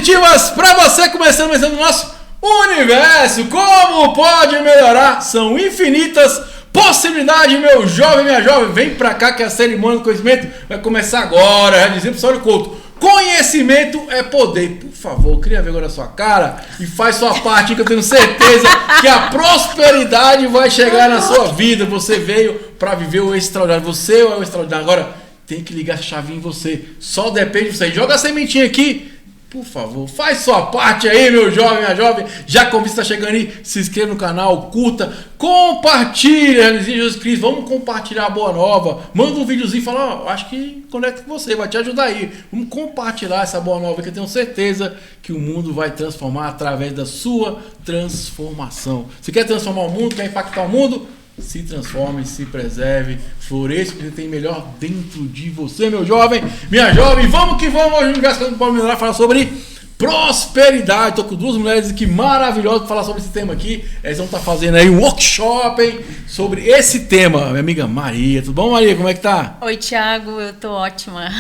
positivas para você, começando o nosso universo. Como pode melhorar? São infinitas possibilidades, meu jovem, minha jovem. Vem pra cá que a cerimônia do conhecimento vai começar agora. Já dizia o professor Couto, conhecimento é poder. Por favor, cria vergonha na sua cara e faz sua parte, que eu tenho certeza que a prosperidade vai chegar na sua vida. Você veio para viver o extraordinário. Você é o extraordinário. Agora tem que ligar a chavinha em você. Só depende de você. Joga a sementinha aqui. Por favor, faz sua parte aí, meu jovem, minha jovem. Já como você está chegando aí, se inscreva no canal, curta, compartilha, Jesus Cristo. Vamos compartilhar a boa nova. Manda um videozinho e fala, acho que conecta com você, vai te ajudar aí. Vamos compartilhar essa boa nova, que eu tenho certeza que o mundo vai transformar através da sua transformação. Você quer transformar o mundo, quer impactar o mundo? Se transforme, se preserve, floresça o que tem melhor dentro de você, meu jovem, minha jovem. Vamos que vamos. Hoje no Gascão do Paulo Mineral falar sobre prosperidade. Estou com duas mulheres aqui maravilhosas para falar sobre esse tema aqui. Elas vão estar fazendo aí um workshop, hein, sobre esse tema. Minha amiga Maria, tudo bom, Maria? Como é que tá? Oi, Thiago, eu tô ótima.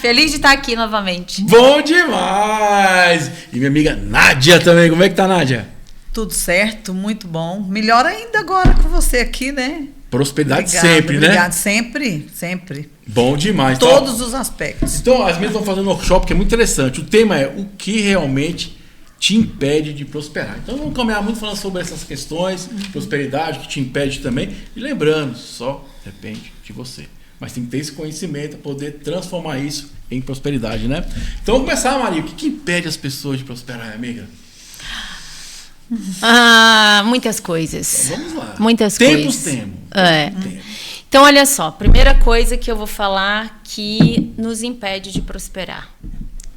Feliz de estar aqui novamente. Bom demais! E minha amiga Nádia também, como é que tá, Nádia? Tudo certo, muito bom. Melhor ainda agora com você aqui, né? Prosperidade. Obrigado, sempre, né? Obrigado, sempre, sempre. Bom demais. Todos então, os aspectos. Então, as meninas estão fazendo um workshop que é muito interessante. O tema é o que realmente te impede de prosperar. Então, vamos caminhar muito falando sobre essas questões, prosperidade, que te impede também. E lembrando, só depende de você. Mas tem que ter esse conhecimento para poder transformar isso em prosperidade, né? Então, vamos começar, Maria. O que impede as pessoas de prosperar, amiga? Muitas coisas. Então, vamos lá. Muitas Tempos coisas. temos. Então, olha só. Primeira coisa que eu vou falar que nos impede de prosperar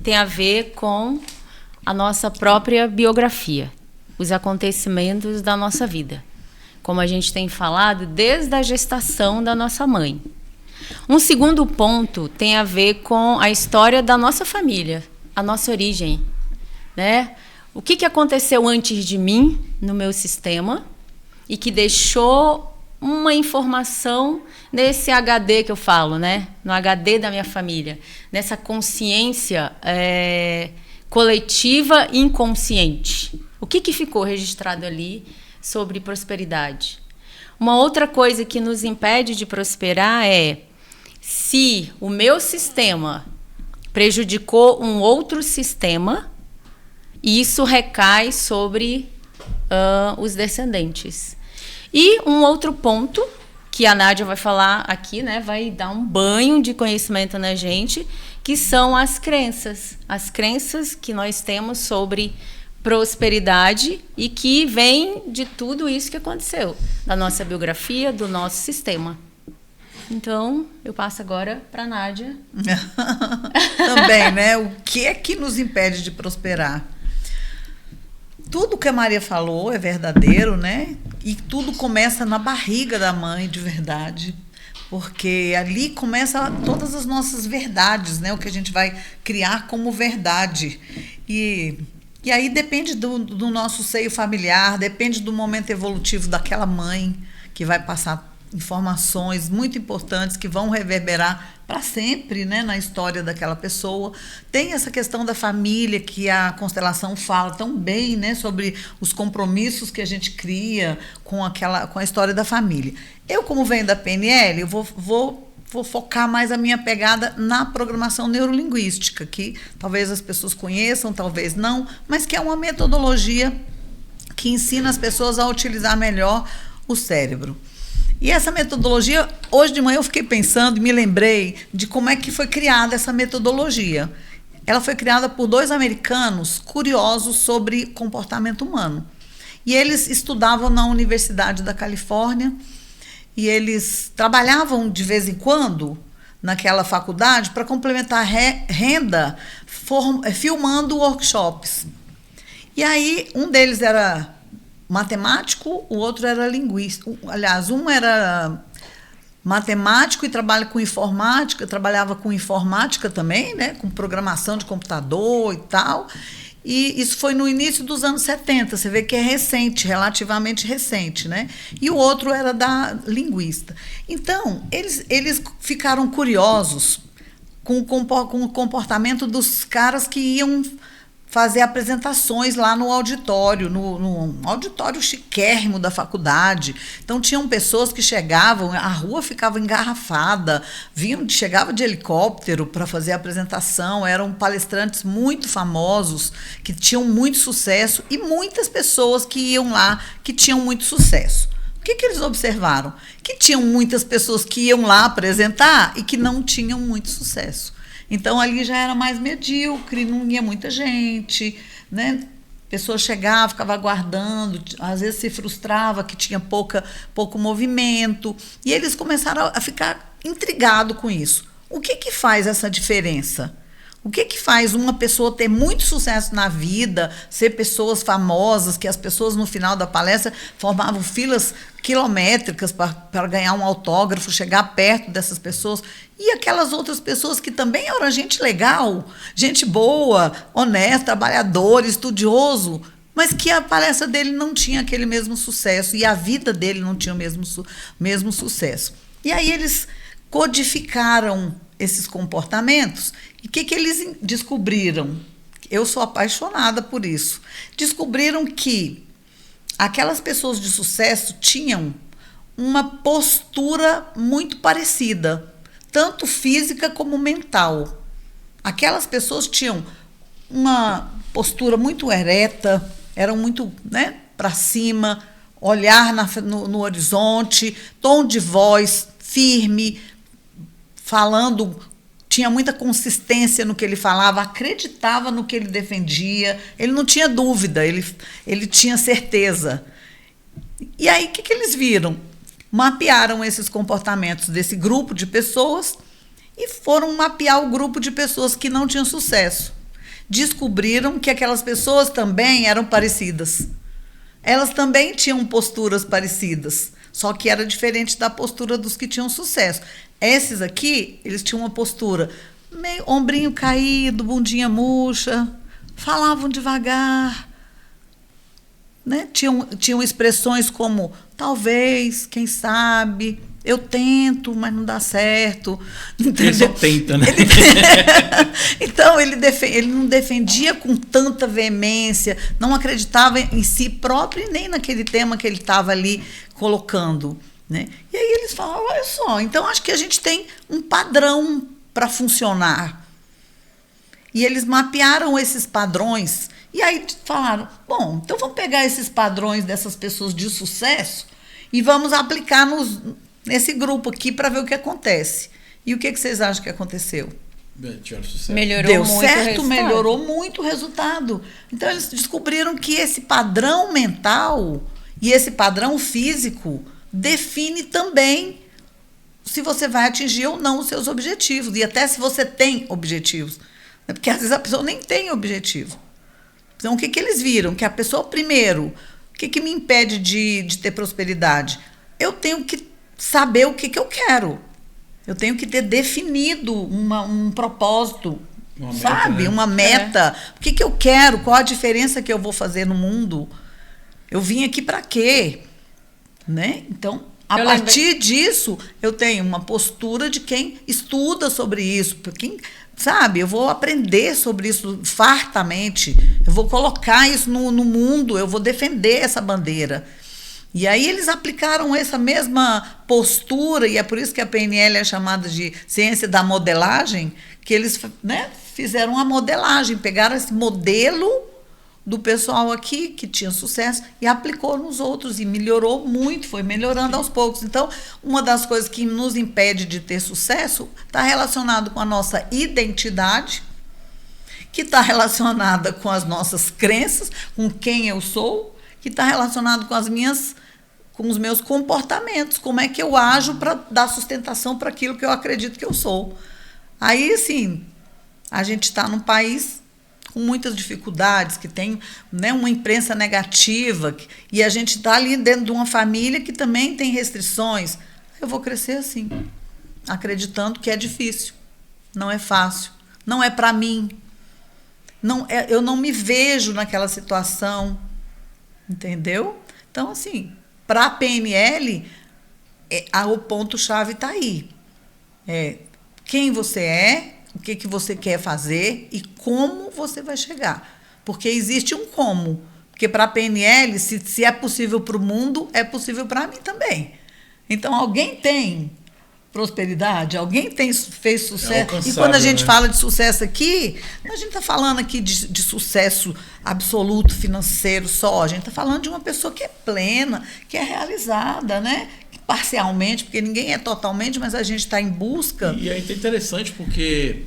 tem a ver com a nossa própria biografia, os acontecimentos da nossa vida, como a gente tem falado desde a gestação da nossa mãe. Um segundo ponto tem a ver com a história da nossa família, a nossa origem, né? O que aconteceu antes de mim, no meu sistema, e que deixou uma informação nesse HD que eu falo, né? No HD da minha família, nessa consciência coletiva e inconsciente. O que ficou registrado ali sobre prosperidade? Uma outra coisa que nos impede de prosperar é se o meu sistema prejudicou um outro sistema. E isso recai sobre os descendentes. E um outro ponto, que a Nádia vai falar aqui, né, vai dar um banho de conhecimento na gente, que são as crenças. As crenças que nós temos sobre prosperidade e que vem de tudo isso que aconteceu, da nossa biografia, do nosso sistema. Então, eu passo agora para a Nádia. Também, né? O que é que nos impede de prosperar? Tudo que a Maria falou é verdadeiro, né? E tudo começa na barriga da mãe, de verdade. Porque ali começa todas as nossas verdades, né? O que a gente vai criar como verdade. E aí depende do nosso seio familiar, depende do momento evolutivo daquela mãe, que vai passar informações muito importantes que vão reverberar para sempre, né, na história daquela pessoa. Tem essa questão da família que a constelação fala tão bem, né, sobre os compromissos que a gente cria com a história da família. Eu, como venho da PNL, eu vou focar mais a minha pegada na programação neurolinguística, que talvez as pessoas conheçam, talvez não, mas que é uma metodologia que ensina as pessoas a utilizar melhor o cérebro. E essa metodologia, hoje de manhã eu fiquei pensando e me lembrei de como é que foi criada essa metodologia. Ela foi criada por 2 americanos curiosos sobre comportamento humano. E eles estudavam na Universidade da Califórnia e eles trabalhavam de vez em quando naquela faculdade para complementar renda, filmando workshops. E aí um deles era matemático, o outro era linguista. Aliás, um era matemático e trabalhava com informática também, né? Com programação de computador e tal. E isso foi no início dos anos 70, você vê que é recente, relativamente recente, né? E o outro era da linguista. Então, eles ficaram curiosos com o comportamento dos caras que iam fazer apresentações lá no auditório, no auditório chiquérrimo da faculdade. Então, tinham pessoas que chegavam, a rua ficava engarrafada, chegava de helicóptero para fazer a apresentação, eram palestrantes muito famosos, que tinham muito sucesso, e muitas pessoas que iam lá, que tinham muito sucesso. O que eles observaram? Que tinham muitas pessoas que iam lá apresentar e que não tinham muito sucesso. Então, ali já era mais medíocre, não ia muita gente, né? A pessoa chegava, ficava aguardando, às vezes se frustrava que tinha pouco movimento. E eles começaram a ficar intrigados com isso. O que faz essa diferença? O que faz uma pessoa ter muito sucesso na vida, ser pessoas famosas, que as pessoas no final da palestra formavam filas quilométricas para ganhar um autógrafo, chegar perto dessas pessoas, e aquelas outras pessoas que também eram gente legal, gente boa, honesta, trabalhador, estudioso, mas que a palestra dele não tinha aquele mesmo sucesso e a vida dele não tinha o mesmo sucesso. E aí eles codificaram esses comportamentos. E o que eles descobriram? Eu sou apaixonada por isso. Descobriram que aquelas pessoas de sucesso tinham uma postura muito parecida, tanto física como mental. Aquelas pessoas tinham uma postura muito ereta, eram muito, né, para cima, olhar no horizonte, tom de voz firme, falando, tinha muita consistência no que ele falava, acreditava no que ele defendia, ele não tinha dúvida, ele tinha certeza. E aí, o que eles viram? Mapearam esses comportamentos desse grupo de pessoas e foram mapear o grupo de pessoas que não tinham sucesso. Descobriram que aquelas pessoas também eram parecidas. Elas também tinham posturas parecidas, só que era diferente da postura dos que tinham sucesso. Esses aqui, eles tinham uma postura meio ombrinho caído, bundinha murcha, falavam devagar, né? Tinham expressões como talvez, quem sabe, eu tento, mas não dá certo. Entendeu? Ele só tenta, né? Então, ele não defendia com tanta veemência, não acreditava em si próprio e nem naquele tema que ele estava ali colocando, né? E aí eles falaram, olha só, então acho que a gente tem um padrão para funcionar. E eles mapearam esses padrões e aí falaram, bom, então vamos pegar esses padrões dessas pessoas de sucesso e vamos aplicar nesse grupo aqui para ver o que acontece. E o que vocês acham que aconteceu? Melhorou muito o resultado. Melhorou muito o resultado. Então, eles descobriram que esse padrão mental e esse padrão físico define também se você vai atingir ou não os seus objetivos. E até se você tem objetivos. Porque, às vezes, a pessoa nem tem objetivo. Então, o que eles viram? Que a pessoa, primeiro, o que me impede de ter prosperidade? Eu tenho que saber o que eu quero. Eu tenho que ter definido um propósito, sabe? Uma meta. O que eu quero? Qual a diferença que eu vou fazer no mundo? Eu vim aqui para quê? Né? Então, a partir disso, eu tenho uma postura de quem estuda sobre isso. Quem, sabe? Eu vou aprender sobre isso fartamente. Eu vou colocar isso no mundo. Eu vou defender essa bandeira. E aí eles aplicaram essa mesma postura, e é por isso que a PNL é chamada de ciência da modelagem, que eles, né, fizeram uma modelagem, pegaram esse modelo do pessoal aqui, que tinha sucesso, e aplicou nos outros, e melhorou muito, foi melhorando aos poucos. Então, uma das coisas que nos impede de ter sucesso está relacionado com a nossa identidade, que está relacionada com as nossas crenças, com quem eu sou, que está relacionado com os meus comportamentos, como é que eu ajo para dar sustentação para aquilo que eu acredito que eu sou. Aí, assim, a gente está num país com muitas dificuldades, que tem, né, uma imprensa negativa, e a gente está ali dentro de uma família que também tem restrições. Eu vou crescer assim, acreditando que é difícil, não é fácil, não é para mim, eu não me vejo naquela situação. Entendeu? Então, assim, para a PNL, o ponto-chave está aí. Quem você é, o que você quer fazer e como você vai chegar. Porque existe um como. Porque para a PNL, se é possível para o mundo, é possível para mim também. Então, alguém tem prosperidade, alguém fez sucesso. E quando a gente fala de sucesso aqui, a gente está falando aqui de sucesso absoluto financeiro só. A gente está falando de uma pessoa que é plena, que é realizada, né? Parcialmente, porque ninguém é totalmente, mas a gente está em busca. E é interessante porque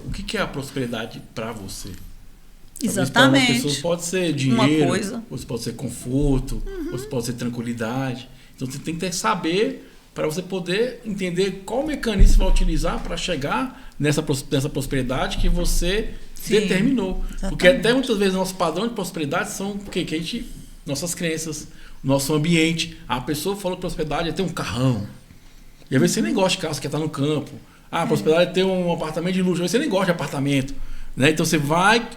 o que é a prosperidade para você? Exatamente. Para pessoas pode ser dinheiro, ou pode ser conforto, ou pode ser tranquilidade. Então você tem que saber para você poder entender qual mecanismo você vai utilizar para chegar nessa prosperidade que você determinou. Exatamente. Porque até muitas vezes nosso padrão de prosperidade são nossas crenças, nosso ambiente. A pessoa falou que prosperidade é ter um carrão. E às vezes você nem gosta de carro, você quer estar no campo. A prosperidade é ter um apartamento de luxo, às vezes você nem gosta de apartamento. Né? Então você vai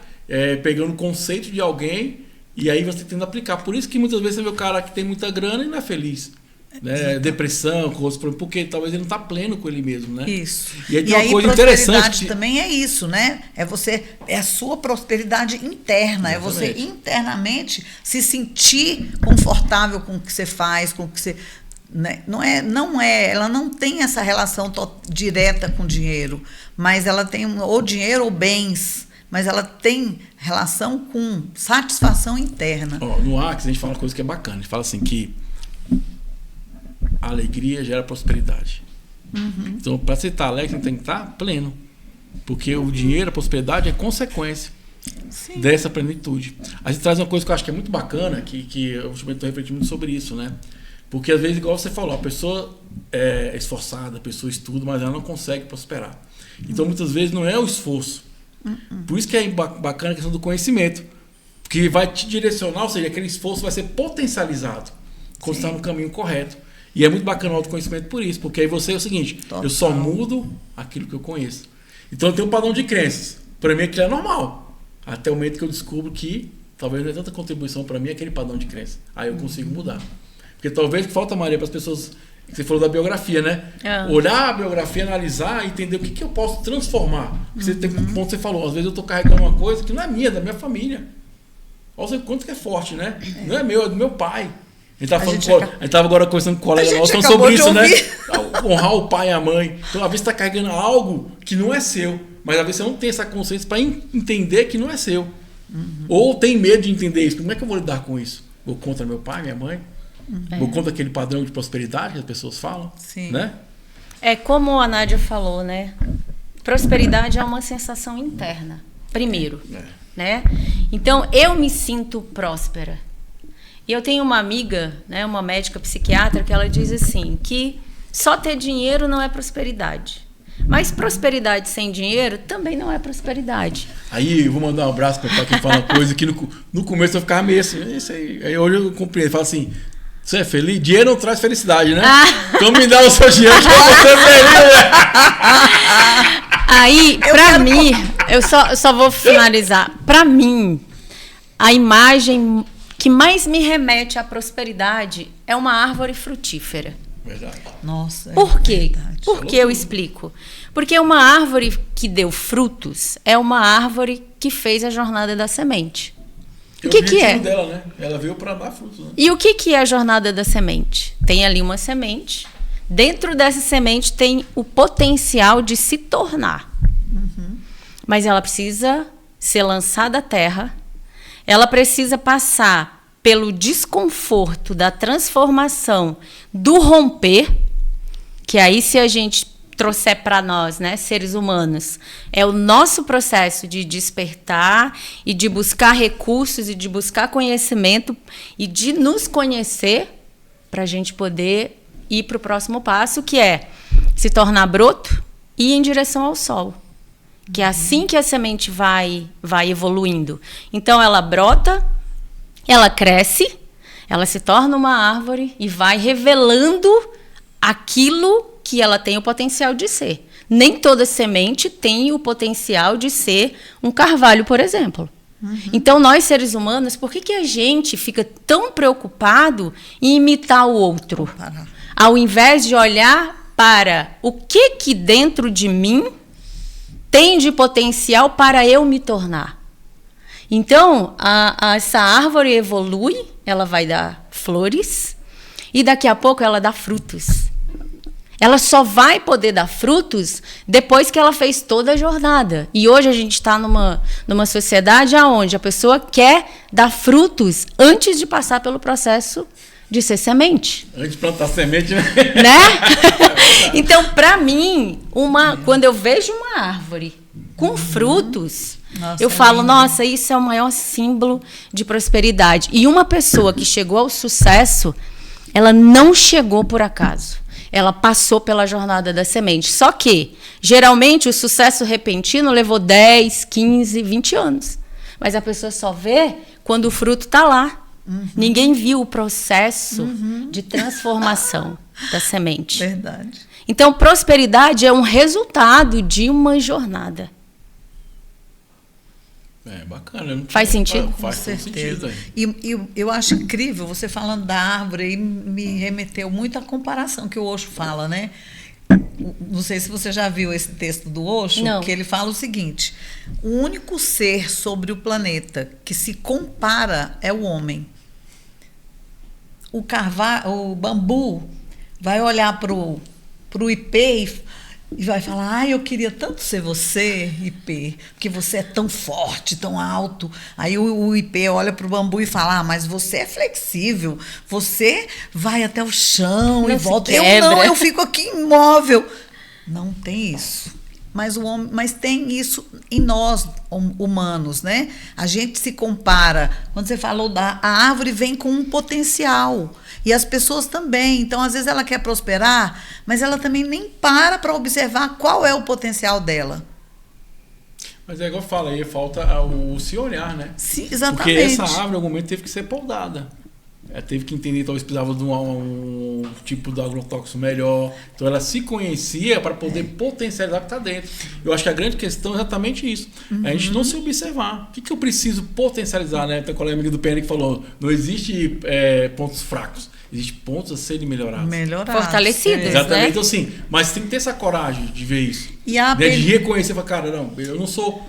pegando o conceito de alguém e aí você tenta aplicar. Por isso que muitas vezes você vê o cara que tem muita grana e não é feliz. Né? Depressão, porque talvez ele não está pleno com ele mesmo, né? Isso. E aí tem uma coisa interessante também é isso, né? É a sua prosperidade interna. Exatamente. É você internamente se sentir confortável com o que você faz, com o que você... Né? Ela não tem essa relação direta com dinheiro, mas ela tem ou dinheiro ou bens, mas ela tem relação com satisfação interna. No Axis a gente fala uma coisa que é bacana, a gente fala assim que a alegria gera prosperidade. Então, para você estar alegre, você tem que estar pleno. Porque o dinheiro, a prosperidade é consequência dessa plenitude. A gente traz uma coisa que eu acho que é muito bacana, que eu ultimamente estou refletindo muito sobre isso, né? Porque às vezes, igual você falou, a pessoa é esforçada, a pessoa estuda, mas ela não consegue prosperar. Então, muitas vezes, não é o esforço. Por isso que é bacana a questão do conhecimento. Que vai te direcionar, ou seja, aquele esforço vai ser potencializado quando você está no caminho correto. E é muito bacana o autoconhecimento por isso, porque aí você é o seguinte, total. Eu só mudo aquilo que eu conheço. Então eu tenho um padrão de crenças. Para mim aquilo é normal. Até o momento que eu descubro que talvez não é tanta contribuição para mim aquele padrão de crença. Aí eu consigo mudar. Porque talvez falta, Maria, para as pessoas... Você falou da biografia, né? Olhar a biografia, analisar e entender o que eu posso transformar. Porque você tem um ponto que você falou, às vezes eu estou carregando uma coisa que não é minha, é da minha família. Olha o quanto que é forte, né? Não é meu, é do meu pai. A gente estava agora conversando com um colega nosso sobre isso, né? Honrar o pai e a mãe. Então, às vezes você está carregando algo que não é seu, mas às vezes você não tem essa consciência para entender que não é seu. Ou tem medo de entender isso. Como é que eu vou lidar com isso? Vou contra meu pai, minha mãe? Vou contra aquele padrão de prosperidade que as pessoas falam? Sim. Né? É como a Nádia falou, né? Prosperidade é uma sensação interna, primeiro. Né? Então, eu me sinto próspera. E eu tenho uma amiga, né, uma médica psiquiatra, que ela diz assim, que só ter dinheiro não é prosperidade. Mas prosperidade sem dinheiro também não é prosperidade. Aí eu vou mandar um abraço para o pai que fala uma coisa que no começo eu ficava meio assim, isso aí hoje eu compreendo, fala assim, você é feliz? Dinheiro não traz felicidade, né? Então me dá o seu dinheiro que eu vou ser feliz. Aí, para mim, eu só vou finalizar. Para mim, a imagem que mais me remete à prosperidade é uma árvore frutífera. Verdade. Nossa. Por quê? Por que eu explico? Porque uma árvore que deu frutos é uma árvore que fez a jornada da semente. O que é? Dela, né? Ela veio para dar frutos. Né? E o que é a jornada da semente? Tem ali uma semente. Dentro dessa semente tem o potencial de se tornar. Mas ela precisa ser lançada à terra. Ela precisa passar pelo desconforto da transformação, do romper, que aí se a gente trouxer para nós, né, seres humanos, é o nosso processo de despertar e de buscar recursos e de buscar conhecimento e de nos conhecer para a gente poder ir para o próximo passo, que é se tornar broto e ir em direção ao sol. Que é assim que a semente vai evoluindo. Então, ela brota, ela cresce, ela se torna uma árvore e vai revelando aquilo que ela tem o potencial de ser. Nem toda semente tem o potencial de ser um carvalho, por exemplo. Então, nós, seres humanos, por que a gente fica tão preocupado em imitar o outro? Ao invés de olhar para o que dentro de mim tem de potencial para eu me tornar. Então, essa árvore evolui, ela vai dar flores e daqui a pouco ela dá frutos. Ela só vai poder dar frutos depois que ela fez toda a jornada. E hoje a gente está numa sociedade onde a pessoa quer dar frutos antes de passar pelo processo de ser semente. Antes de plantar semente, né? Então, para mim, quando eu vejo uma árvore com frutos, eu falo, nossa, isso é o maior símbolo de prosperidade. E uma pessoa que chegou ao sucesso, ela não chegou por acaso. Ela passou pela jornada da semente. Só que, geralmente, o sucesso repentino levou 10, 15, 20 anos. Mas a pessoa só vê quando o fruto está lá. Ninguém viu o processo de transformação da semente. Verdade. Então, prosperidade é um resultado de uma jornada. Bacana. Faz sentido? Com certeza. E eu acho incrível, você falando da árvore, aí me remeteu muito à comparação que o Osho fala, né? Não sei se você já viu esse texto do Osho, que ele fala o seguinte: o único ser sobre o planeta que se compara é o homem. O bambu vai olhar para o ipê e vai falar, eu queria tanto ser você, ipê, porque você é tão forte, tão alto. Aí o ipê olha para o bambu e fala, mas você é flexível, você vai até o chão e volta. Eu fico aqui imóvel. Não tem isso. Mas tem isso em nós, humanos, né? A gente se compara. Quando você falou a árvore vem com um potencial. E as pessoas também. Então, às vezes, ela quer prosperar, mas ela também nem para observar qual é o potencial dela. Mas é igual eu falo, aí falta o se olhar, né? Sim, exatamente. Porque essa árvore, em algum momento, teve que ser podada. Ela teve que entender, talvez precisava de um tipo de agrotóxico melhor. Então ela se conhecia para poder potencializar o que está dentro. Eu acho que a grande questão é exatamente isso. A gente não se observar. O que eu preciso potencializar, né? Tem a colega amiga do PN que falou, não existe pontos fracos. Existem pontos a serem melhorados. Fortalecidos, né? Exatamente. Então, assim, mas tem que ter essa coragem de ver isso. De reconhecer, falar, cara, não, eu não sou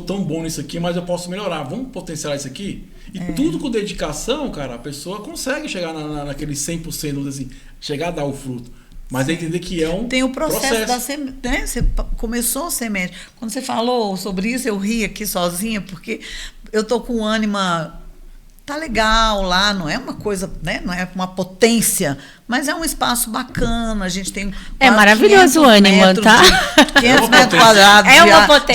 tão bom nisso aqui, mas eu posso melhorar. Vamos potencializar isso aqui? E tudo com dedicação, cara, a pessoa consegue chegar naquele 100%, assim, chegar a dar o fruto. Mas é entender que é um Tem o processo da semente, né? Você começou a semente. Quando você falou sobre isso, eu ri aqui sozinha, porque eu tô com o ânima... Tá legal lá, não é uma coisa, né? Não é uma potência, mas é um espaço bacana. A gente tem maravilhoso o Ânima, tá? 500 metros quadrados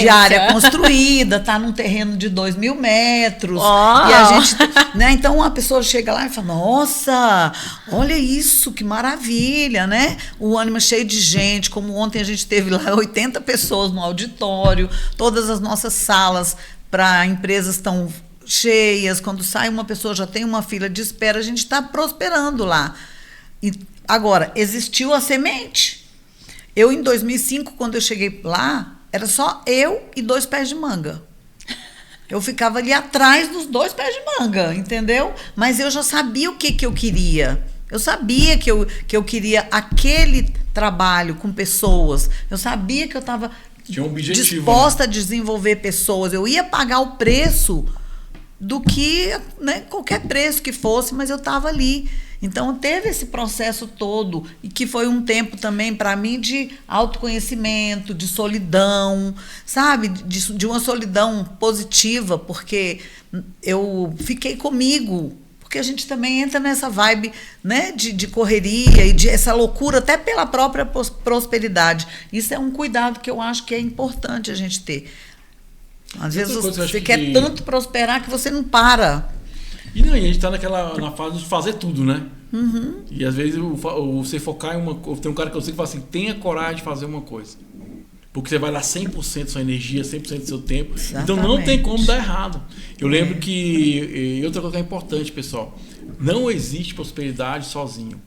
de área construída, tá num terreno de 2.000 metros. E a gente, né? Então a pessoa chega lá e fala: nossa, olha isso, que maravilha, né? O Ânima cheio de gente, como ontem a gente teve lá 80 pessoas no auditório, todas as nossas salas para empresas estão cheias, quando sai uma pessoa já tem uma fila de espera, a gente está prosperando lá. E agora, existiu a semente. Eu, em 2005, quando eu cheguei lá, era só eu e 2 pés de manga. Eu ficava ali atrás dos 2 pés de manga, entendeu? Mas eu já sabia o que eu queria. Eu sabia que eu queria aquele trabalho com pessoas. Eu sabia que eu estava disposta a desenvolver pessoas. Eu ia pagar o preço do que, né, qualquer preço que fosse, mas eu estava ali. Então, teve esse processo todo, e que foi um tempo também, para mim, de autoconhecimento, de solidão, sabe? De uma solidão positiva, porque eu fiquei comigo, porque a gente também entra nessa vibe, né, de correria e de essa loucura, até pela própria prosperidade. Isso é um cuidado que eu acho que é importante a gente ter. Às vezes você quer tanto prosperar que você não para. E a gente está na fase de fazer tudo, né? E às vezes você focar em uma coisa. Tem um cara que eu sei que fala assim: tenha coragem de fazer uma coisa. Porque você vai dar 100% da sua energia, 100% do seu tempo. Exatamente. Então não tem como dar errado. Eu lembro que. E outra coisa que é importante, pessoal: não existe prosperidade sozinho.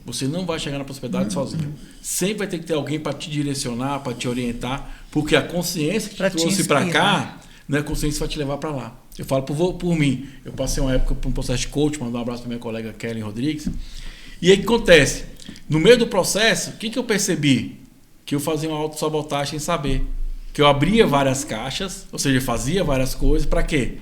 Você não vai chegar na prosperidade sozinho. Sempre vai ter que ter alguém para te direcionar, para te orientar, porque a consciência que te trouxe para cá, não é a consciência que vai te levar para lá. Eu falo por mim. Eu passei uma época por um processo de coach, mandar um abraço para minha colega Kelly Rodrigues. E aí o que acontece? No meio do processo, o que eu percebi? Que eu fazia uma autossabotagem sem saber. Que eu abria várias caixas, ou seja, fazia várias coisas, para quê?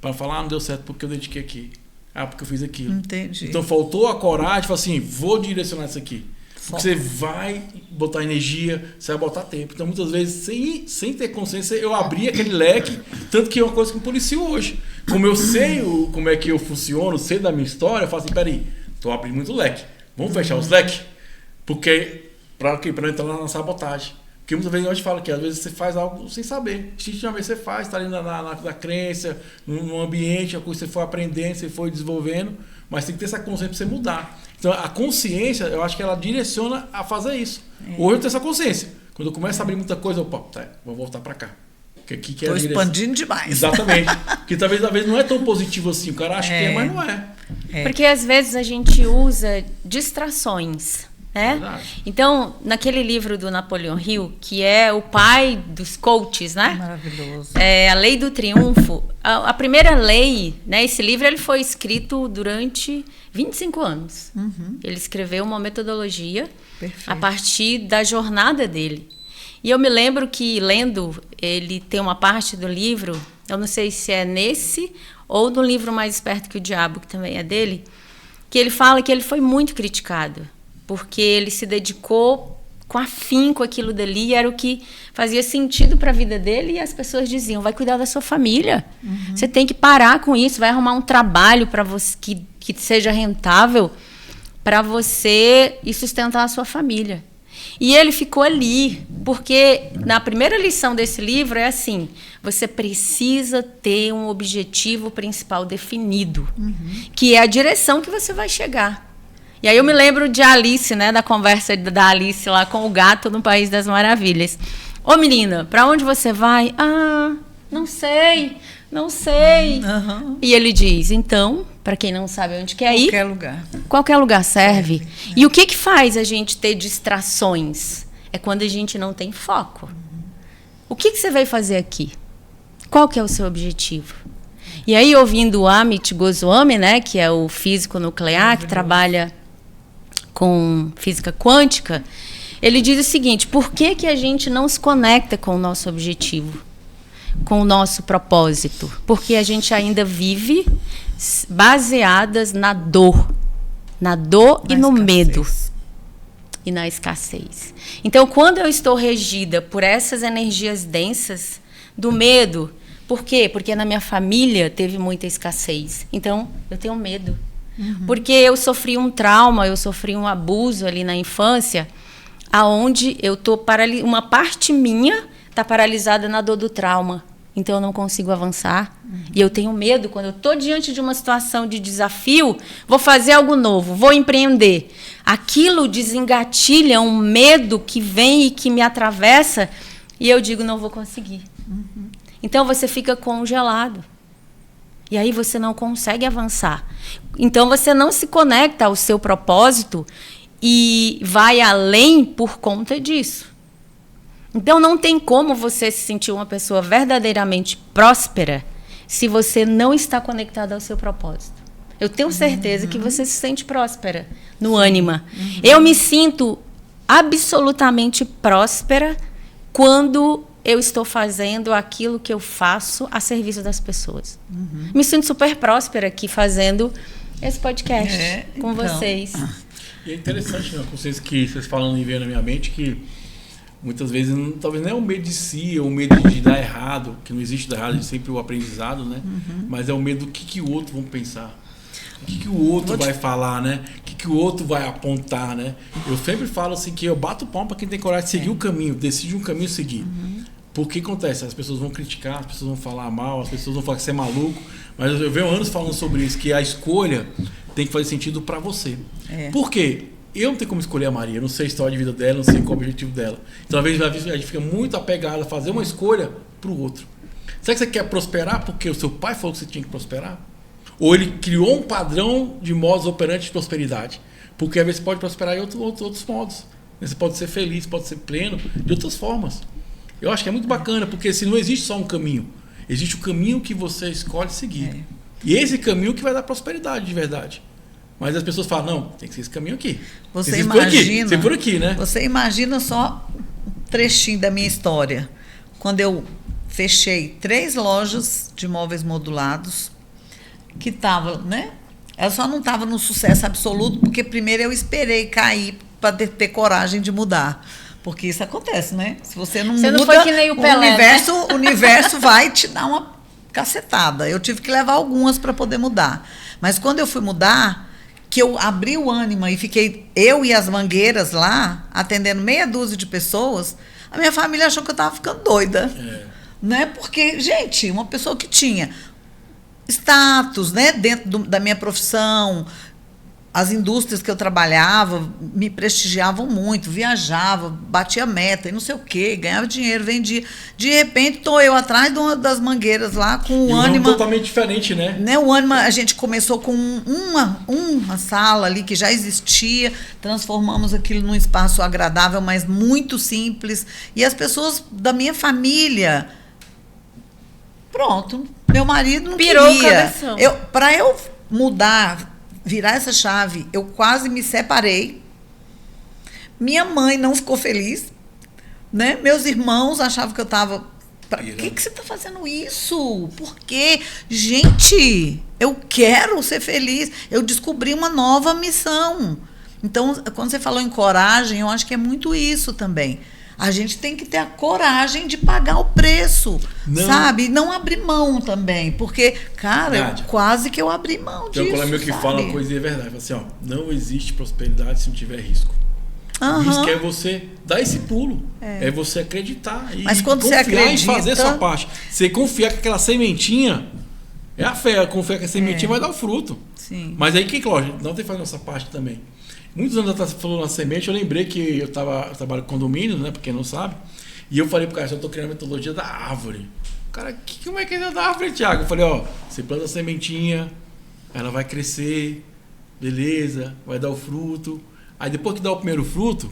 para falar, não deu certo porque eu dediquei aqui. Porque eu fiz aquilo. Entendi. Então faltou a coragem, falar assim, vou direcionar isso aqui. Porque você vai botar energia, você vai botar tempo. Então, muitas vezes, sem ter consciência, eu abri aquele leque, tanto que é uma coisa que eu policio hoje. Como eu sei como é que eu funciono, sei da minha história, eu falo assim, peraí, tô abrindo muito leque. Vamos fechar os leques? Porque, para não entrar na sabotagem. Porque muitas vezes a gente fala que às vezes você faz algo sem saber. Instintivamente você faz, está ali na crença, no ambiente, a coisa que você foi aprendendo, você foi desenvolvendo, mas tem que ter essa consciência para você mudar. Então a consciência, eu acho que ela direciona a fazer isso. Hoje eu tenho essa consciência. Quando eu começo a abrir muita coisa, vou voltar para cá. Porque aqui que é expandindo demais. Exatamente. Porque talvez não é tão positivo assim. O cara acha que é, mas não é. Porque às vezes a gente usa distrações. Né? Então, naquele livro do Napoleon Hill, que é o pai dos coaches, né? Maravilhoso. A Lei do Triunfo. A primeira lei, né? Esse livro ele foi escrito durante 25 anos. Ele escreveu uma metodologia a partir da jornada dele. E eu me lembro que, lendo, ele tem uma parte do livro, eu não sei se é nesse ou no livro Mais Esperto que o Diabo, que também é dele, que ele fala que ele foi muito criticado. Porque ele se dedicou com afinco aquilo dali, era o que fazia sentido para a vida dele, e as pessoas diziam, vai cuidar da sua família, você tem que parar com isso, vai arrumar um trabalho para você que seja rentável para você e sustentar a sua família. E ele ficou ali, porque na primeira lição desse livro é assim, você precisa ter um objetivo principal definido, que é a direção que você vai chegar. E aí eu me lembro de Alice, né, da conversa da Alice lá com o gato no País das Maravilhas. Ô menina, pra onde você vai? Não sei. E ele diz, então, pra quem não sabe onde quer ir, qualquer lugar serve. E o que faz a gente ter distrações? É quando a gente não tem foco. O que você veio fazer aqui? Qual que é o seu objetivo? E aí, ouvindo o Amit Goswami, né, que é o físico nuclear, que trabalha com física quântica, ele diz o seguinte, por que a gente não se conecta com o nosso objetivo, com o nosso propósito? Porque a gente ainda vive baseadas na dor e no medo e na escassez. Então, quando eu estou regida por essas energias densas do medo, por quê? Porque na minha família teve muita escassez. Então, eu tenho medo. Porque eu sofri um trauma, eu sofri um abuso ali na infância, aonde eu tô uma parte minha está paralisada na dor do trauma. Então eu não consigo avançar. E eu tenho medo, quando eu estou diante de uma situação de desafio, vou fazer algo novo, vou empreender. Aquilo desengatilha um medo que vem e que me atravessa, e eu digo, não vou conseguir. Então você fica congelado. E aí você não consegue avançar. Então você não se conecta ao seu propósito e vai além por conta disso. Então não tem como você se sentir uma pessoa verdadeiramente próspera se você não está conectado ao seu propósito. Eu tenho certeza que você se sente próspera no ânima. Eu me sinto absolutamente próspera quando eu estou fazendo aquilo que eu faço a serviço das pessoas. Me sinto super próspera aqui fazendo esse podcast com vocês. E é interessante, né? Vocês que vocês falando e vendo na minha mente que muitas vezes talvez não é o medo de si, é o medo de dar errado, que não existe dar errado, é sempre o aprendizado, né? Mas é o medo do que o outro vão pensar. O que o outro vai falar, né? O que o outro vai apontar, né? Eu sempre falo assim que eu bato palma para quem tem coragem de seguir o caminho, decide um caminho seguir. Porque acontece, as pessoas vão criticar, as pessoas vão falar mal, as pessoas vão falar que você é maluco, mas eu venho anos falando sobre isso, que a escolha tem que fazer sentido para você. Por quê? Eu não tenho como escolher a Maria, não sei a história de vida dela, não sei qual é o objetivo dela. Então, às vezes, a gente fica muito apegado a fazer uma escolha para o outro. Será que você quer prosperar porque o seu pai falou que você tinha que prosperar? Ou ele criou um padrão de modus operandi de prosperidade? Porque às vezes você pode prosperar em outros modos. Você pode ser feliz, pode ser pleno, de outras formas. Eu acho que é muito bacana, porque se não existe só um caminho, existe o caminho que você escolhe seguir. E esse caminho que vai dar prosperidade de verdade. Mas as pessoas falam, não, tem que ser esse caminho aqui. Você imagina, ser por aqui, né? Você imagina só um trechinho da minha história. Quando eu fechei 3 lojas de móveis modulados, que estava, né? Ela só não estava no sucesso absoluto, porque primeiro eu esperei cair para ter coragem de mudar. Porque isso acontece, né? Se você não muda, foi que nem o Pelé, o universo vai te dar uma cacetada. Eu tive que levar algumas para poder mudar. Mas quando eu fui mudar, que eu abri o Ânima e fiquei eu e as mangueiras lá, atendendo meia dúzia de pessoas, a minha família achou que eu estava ficando doida. Né? Porque, gente, uma pessoa que tinha status, né, dentro da minha profissão, as indústrias que eu trabalhava me prestigiavam muito, viajava, batia meta e não sei o quê, ganhava dinheiro, vendia. De repente, estou eu atrás das mangueiras lá com o Ânima. Totalmente diferente, né? O Ânima, a gente começou com uma sala ali que já existia, transformamos aquilo num espaço agradável, mas muito simples. E as pessoas da minha família... Pronto, meu marido não pirou queria. O cabeção. Para eu mudar, virar essa chave, eu quase me separei. Minha mãe não ficou feliz, né? Meus irmãos achavam que eu estava... Por que você está fazendo isso? Por quê? Gente, eu quero ser feliz. Eu descobri uma nova missão. Então, quando você falou em coragem, eu acho que é muito isso também. A gente tem que ter a coragem de pagar o preço, sabe? Não abrir mão também, porque, cara, quase que eu abri mão disso. Tem um colega meu que fala uma coisa e é verdade. Fala assim, ó, não existe prosperidade se não tiver risco. O risco é você dar esse pulo, é você acreditar e mas quando confiar você acredita, e fazer a sua parte. Você confiar que aquela sementinha é a fé, confiar que a sementinha vai dar o fruto. Sim. Mas aí, lógico, não tem que fazer a nossa parte também. Muitos anos atrás, você falou na semente, eu lembrei que eu trabalho com condomínio, né? Pra quem não sabe. E eu falei pro cara, eu tô criando a metodologia da árvore. O cara, como é que é da árvore, Thiago? Eu falei, ó, você planta a sementinha, ela vai crescer, beleza, vai dar o fruto. Aí depois que dá o primeiro fruto,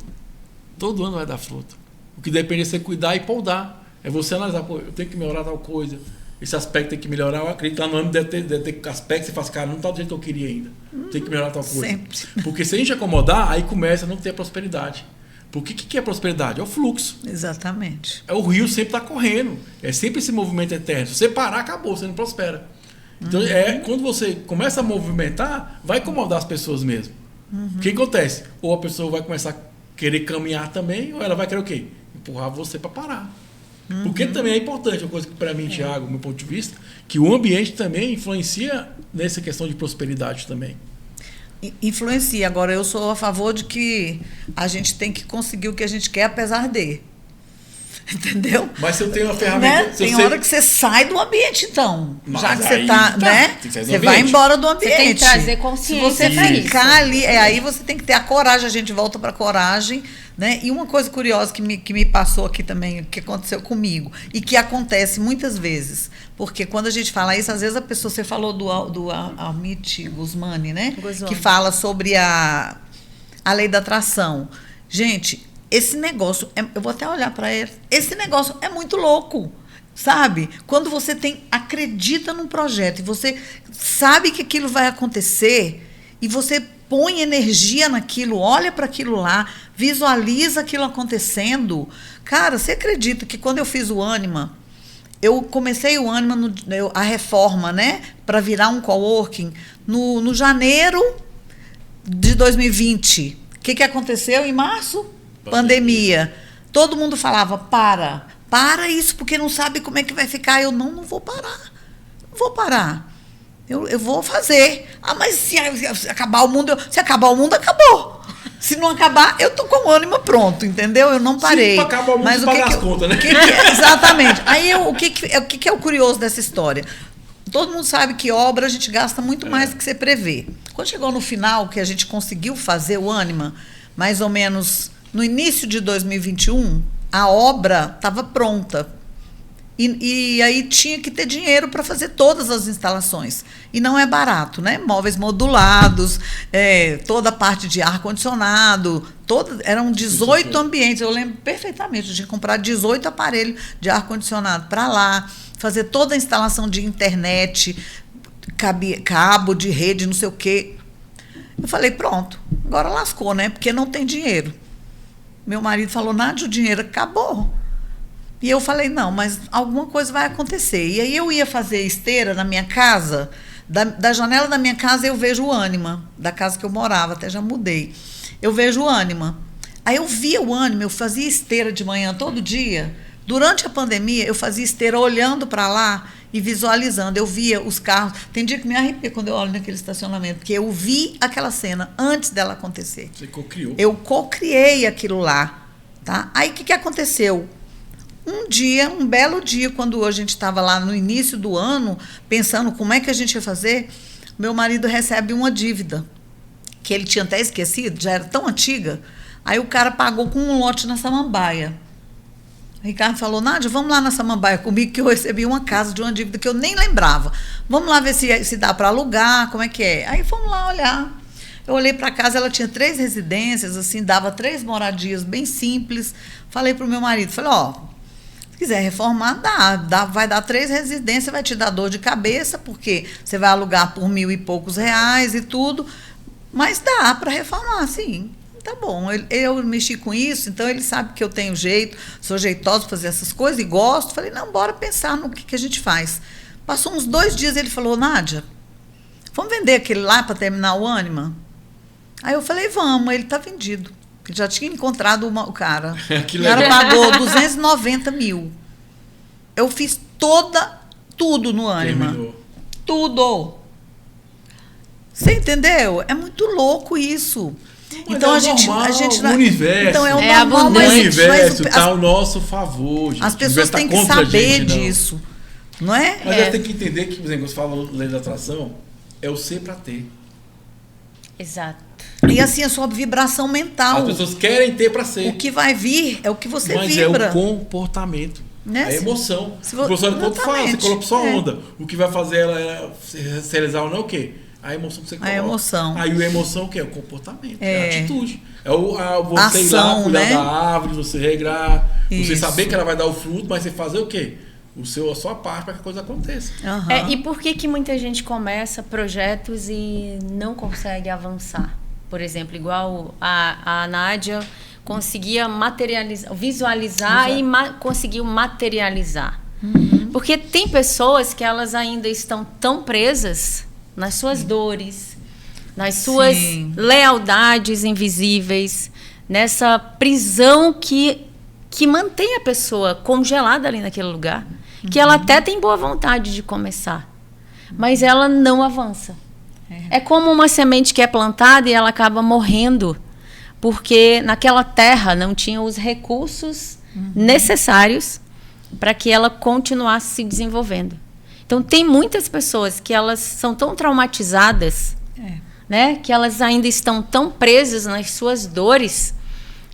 todo ano vai dar fruto. O que depende é você cuidar e podar. É você analisar, pô, eu tenho que melhorar tal coisa. Esse aspecto tem que melhorar, eu acredito que lá no ano deve ter aspectos que você faz, cara, não tá do jeito que eu queria ainda. Tem que melhorar tal coisa. Sempre. Porque se a gente acomodar, aí começa a não ter prosperidade. Porque o que é prosperidade? É o fluxo. Exatamente. É o rio sempre tá correndo. É sempre esse movimento eterno. Se você parar, acabou, você não prospera. Então, quando você começa a movimentar, vai incomodar as pessoas mesmo. O que acontece? Ou a pessoa vai começar a querer caminhar também, ou ela vai querer o quê? Empurrar você para parar. Porque também é importante, uma coisa que para mim, Thiago, do meu ponto de vista, que o ambiente também influencia nessa questão de prosperidade também. Influencia. Agora, eu sou a favor de que a gente tem que conseguir o que a gente quer, apesar de. Entendeu? Mas se eu tenho uma ferramenta... Né? Tem hora que você sai do ambiente, então. Mas já que você tá, né? Você vai embora do ambiente. Você tem que trazer consciência Se para você isso. ficar ali, aí você tem que ter a coragem, a gente volta para a coragem, né? E uma coisa curiosa que me passou aqui também, que aconteceu comigo, e que acontece muitas vezes, porque quando a gente fala isso, às vezes a pessoa, você falou do Amit Guzmani, né? Que fala sobre a lei da atração. Gente, esse negócio, eu vou até olhar para ele, esse negócio é muito louco, sabe? Quando você acredita num projeto e você sabe que aquilo vai acontecer e você põe energia naquilo, olha para aquilo lá, visualiza aquilo acontecendo. Cara, você acredita que quando eu fiz o Ânima, eu comecei o Ânima, a reforma, né? Para virar um coworking, no janeiro de 2020. O que aconteceu em março? Pandemia. Todo mundo falava, para isso, porque não sabe como é que vai ficar. Eu não vou parar. Não vou parar. Eu vou fazer. Ah, mas se acabar o mundo, se acabar o mundo, acabou. Se não acabar, eu tô com o Ânima pronto, entendeu? Eu não parei. Se acabar o mundo, mas pagar as contas, né? Exatamente. Aí, o que é o curioso dessa história? Todo mundo sabe que obra a gente gasta muito mais do que você prevê. Quando chegou no final, que a gente conseguiu fazer o Ânima, mais ou menos no início de 2021, a obra estava pronta. E aí tinha que ter dinheiro para fazer todas as instalações. E não é barato, né? Móveis modulados, toda a parte de ar-condicionado, eram 18 ambientes. Eu lembro perfeitamente, eu tinha que comprar 18 aparelhos de ar-condicionado para lá, fazer toda a instalação de internet, cabo de rede, não sei o quê. Eu falei, pronto, agora lascou, né? Porque não tem dinheiro. Meu marido falou, Nádia, o dinheiro acabou. E eu falei, não, mas alguma coisa vai acontecer. E aí eu ia fazer esteira na minha casa, Da janela da minha casa eu vejo o Ânima, da casa que eu morava, até já mudei. Eu vejo o Ânima. Aí eu via o Ânima, eu fazia esteira de manhã todo dia. Durante a pandemia, eu fazia esteira olhando para lá e visualizando. Eu via os carros. Tem dia que me arrepia quando eu olho naquele estacionamento, porque eu vi aquela cena antes dela acontecer. Você co-criou. Eu co-criei aquilo lá. Tá? Aí o que aconteceu? Um belo dia, quando a gente estava lá no início do ano, pensando como é que a gente ia fazer, meu marido recebe uma dívida, que ele tinha até esquecido, já era tão antiga. Aí o cara pagou com um lote na Samambaia. O Ricardo falou, Nádia, vamos lá na Samambaia comigo, que eu recebi uma casa de uma dívida que eu nem lembrava. Vamos lá ver se dá para alugar, como é que é. Aí fomos lá olhar. Eu olhei para a casa, ela tinha 3 residências, assim, dava 3 moradias bem simples. Falei para o meu marido, falei, se quiser reformar, vai dar 3 residências, vai te dar dor de cabeça, porque você vai alugar por R$1.000 e poucos e tudo, mas dá para reformar, sim. Tá bom, eu mexi com isso, então ele sabe que eu tenho jeito, sou jeitosa para fazer essas coisas e gosto. Falei, não, bora pensar no que a gente faz. Passou uns 2 dias, ele falou, Nádia, vamos vender aquele lá para terminar o Ânima? Aí eu falei, vamos, ele tá vendido. Ele já tinha encontrado o cara. O cara pagou 290 mil. Eu fiz tudo no Ânima. Terminou. Tudo. Você entendeu? É muito louco isso. Mas então é a gente o universo. Então é o É normal, O universo está ao nosso favor, gente. as pessoas têm que saber disso, não é? Mas elas têm que entender que, por exemplo, você fala lei da atração, é o ser para ter. Exato. E assim, a sua vibração mental. As pessoas querem ter para ser. O que vai vir é o que você mas vibra. É o comportamento. Né? É a emoção. Se O professor quando fala, você exatamente. coloca só onda. O que vai fazer ela se realizar ou não é o quê? A emoção que você coloca. A emoção. Aí a emoção o quê? É o comportamento, é a É. atitude. É você ir lá, Ação, cuidar né? da árvore, você regrar, você Isso. saber que ela vai dar o fruto, mas você fazer o quê? A sua parte para que a coisa aconteça. Aham. E por que muita gente começa projetos e não consegue avançar? Por exemplo, igual a Nádia conseguia materializar, visualizar e conseguiu materializar. Porque tem pessoas que elas ainda estão tão presas nas suas dores, nas suas Sim. lealdades invisíveis, nessa prisão que mantém a pessoa congelada ali naquele lugar, que ela até tem boa vontade de começar, mas ela não avança. É como uma semente que é plantada e ela acaba morrendo, porque naquela terra não tinha os recursos necessários para que ela continuasse se desenvolvendo. Então, tem muitas pessoas que elas são tão traumatizadas, né, que elas ainda estão tão presas nas suas dores,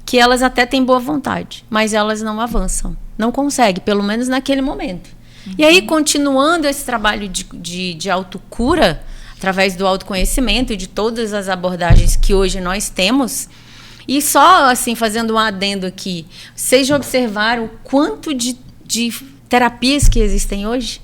que elas até têm boa vontade, mas elas não avançam. Não conseguem, pelo menos naquele momento. E aí, continuando esse trabalho de autocura, através do autoconhecimento e de todas as abordagens que hoje nós temos, e só assim, fazendo um adendo aqui, vocês já observaram o quanto de terapias que existem hoje?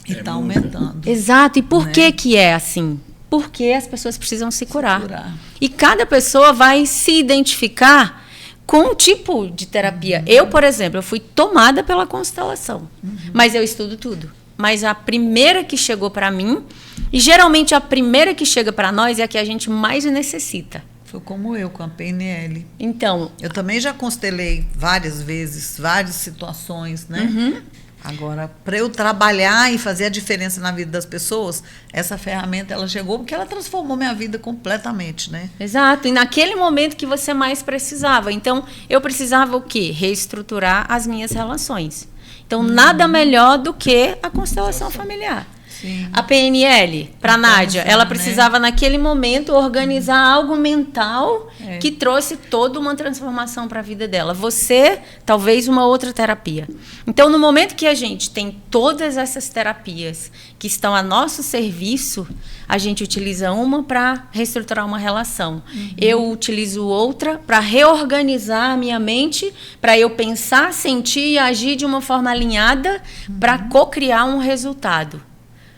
E está aumentando. Exato. E por Né? que é assim? Porque as pessoas precisam se curar. curar. E cada pessoa vai se identificar com um tipo de terapia. Eu, por exemplo, eu fui tomada pela constelação. Mas eu estudo tudo. Mas a primeira que chegou para mim, e geralmente a primeira que chega para nós é a que a gente mais necessita. Foi como eu com a PNL. Então, Eu também já constelei várias vezes, várias situações, né? Agora, para eu trabalhar e fazer a diferença na vida das pessoas, essa ferramenta ela chegou porque ela transformou minha vida completamente, né? exato. E naquele momento que você mais precisava. Então, eu precisava o quê? Reestruturar as minhas relações. Então, nada melhor do que a constelação familiar. Sim. A PNL, para a Nádia, ela né? precisava, naquele momento, organizar algo mental que trouxe toda uma transformação para a vida dela. Você, talvez, uma outra terapia. Então, no momento que a gente tem todas essas terapias que estão a nosso serviço, a gente utiliza uma para reestruturar uma relação. Eu utilizo outra para reorganizar a minha mente, para eu pensar, sentir e agir de uma forma alinhada para co-criar um resultado.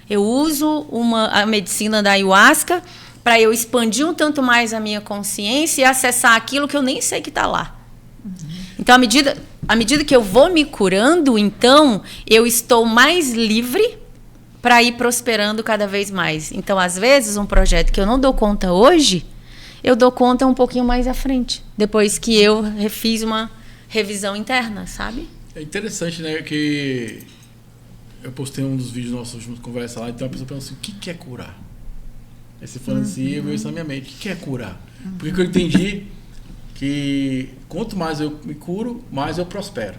Eu uso a medicina da ayahuasca para eu expandir um tanto mais a minha consciência e acessar aquilo que eu nem sei que está lá. Então, à medida que eu vou me curando, então, eu estou mais livre para ir prosperando cada vez mais. Então, às vezes, um projeto que eu não dou conta hoje, eu dou conta um pouquinho mais à frente, depois que eu fiz uma revisão interna, sabe? É interessante, né, que eu postei um dos vídeos nossos últimos conversa lá, então a pessoa pergunta assim, o que é curar? Aí você falando assim, eu vejo isso na minha mente, o que é curar? Porque eu entendi que quanto mais eu me curo, mais eu prospero.